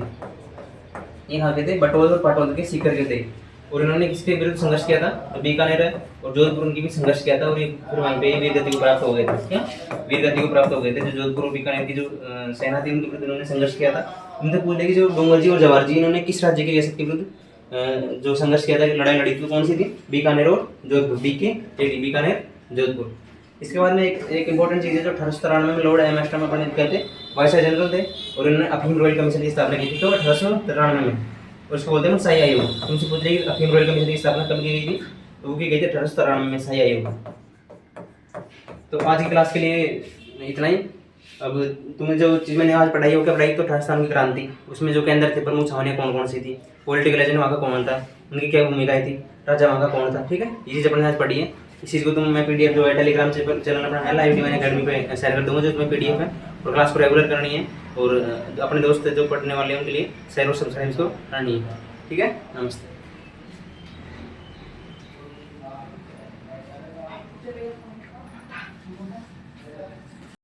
ये कहा के थे बटोल और पाटोल के सीकर के थे, और इन्होंने किसके विरुद्ध संघर्ष किया था, तो बीकानेर और जोधपुर उनकी भी संघर्ष किया था, और ये फिर वहीं पे वीर गति को प्राप्त हो गए थे। क्या वीर गति को प्राप्त हो गए थे, जो जोधपुर और बीकानेर की जो सेना थी उनके विरुद्ध इन्होंने संघर्ष किया था। उनसे पूछ लेगी जो डोंगरजी और जवाहर जी इन्होंने किस राज्य की रियासत के विरुद्ध जो संघर्ष किया था, लड़ाई लड़ी थी, कौन सी थी, बीकानेर और जोधपुर, बीकानेर जोधपुर। इसके बाद में एक इंपॉर्टेंट चीज़ है, जो 1893 में लॉर्ड एमस्टर्डम अपने कहते वाइसराय जनरल थे, और इन्होंने अफीम रॉयल कमीशन की स्थापना की थी, तो 1893 में, और उसको बोलते हैं शाही आयोग। तुमसे पूछ रही अफीम रॉयल कमीशन की स्थापना कब की गई थी, तो वो की गई थी 1893 में, शाही आयोग। तो आज की क्लास के लिए इतना ही। अब तुम्हें जो चीज़ मैंने आज पढ़ाई हो क्या पढ़ाई, तो राजस्थान की क्रांति, उसमें जो केंद्र थे प्रमुख छावनियाँ कौन कौन सी थी, पॉलिटिकल एजेंट वहाँ का कौन था, उनकी क्या भूमिकाएं थी, राजा वहाँ का कौन था, ठीक है। ये चीज़ अपने आज पढ़ी है। इस चीज़ को तुम मैं PDF जो है टेलीग्राम चैनल अपना है लाइव डिवाइन अकेडमी पे शेयर कर दूंगा, जो तुम्हें PDF है, और क्लास को रेगुलर करनी है, और अपने दोस्त जो पढ़ने वाले हैं उनके लिए शेयर और सब्सक्राइब को करनी है, ठीक है। नमस्ते।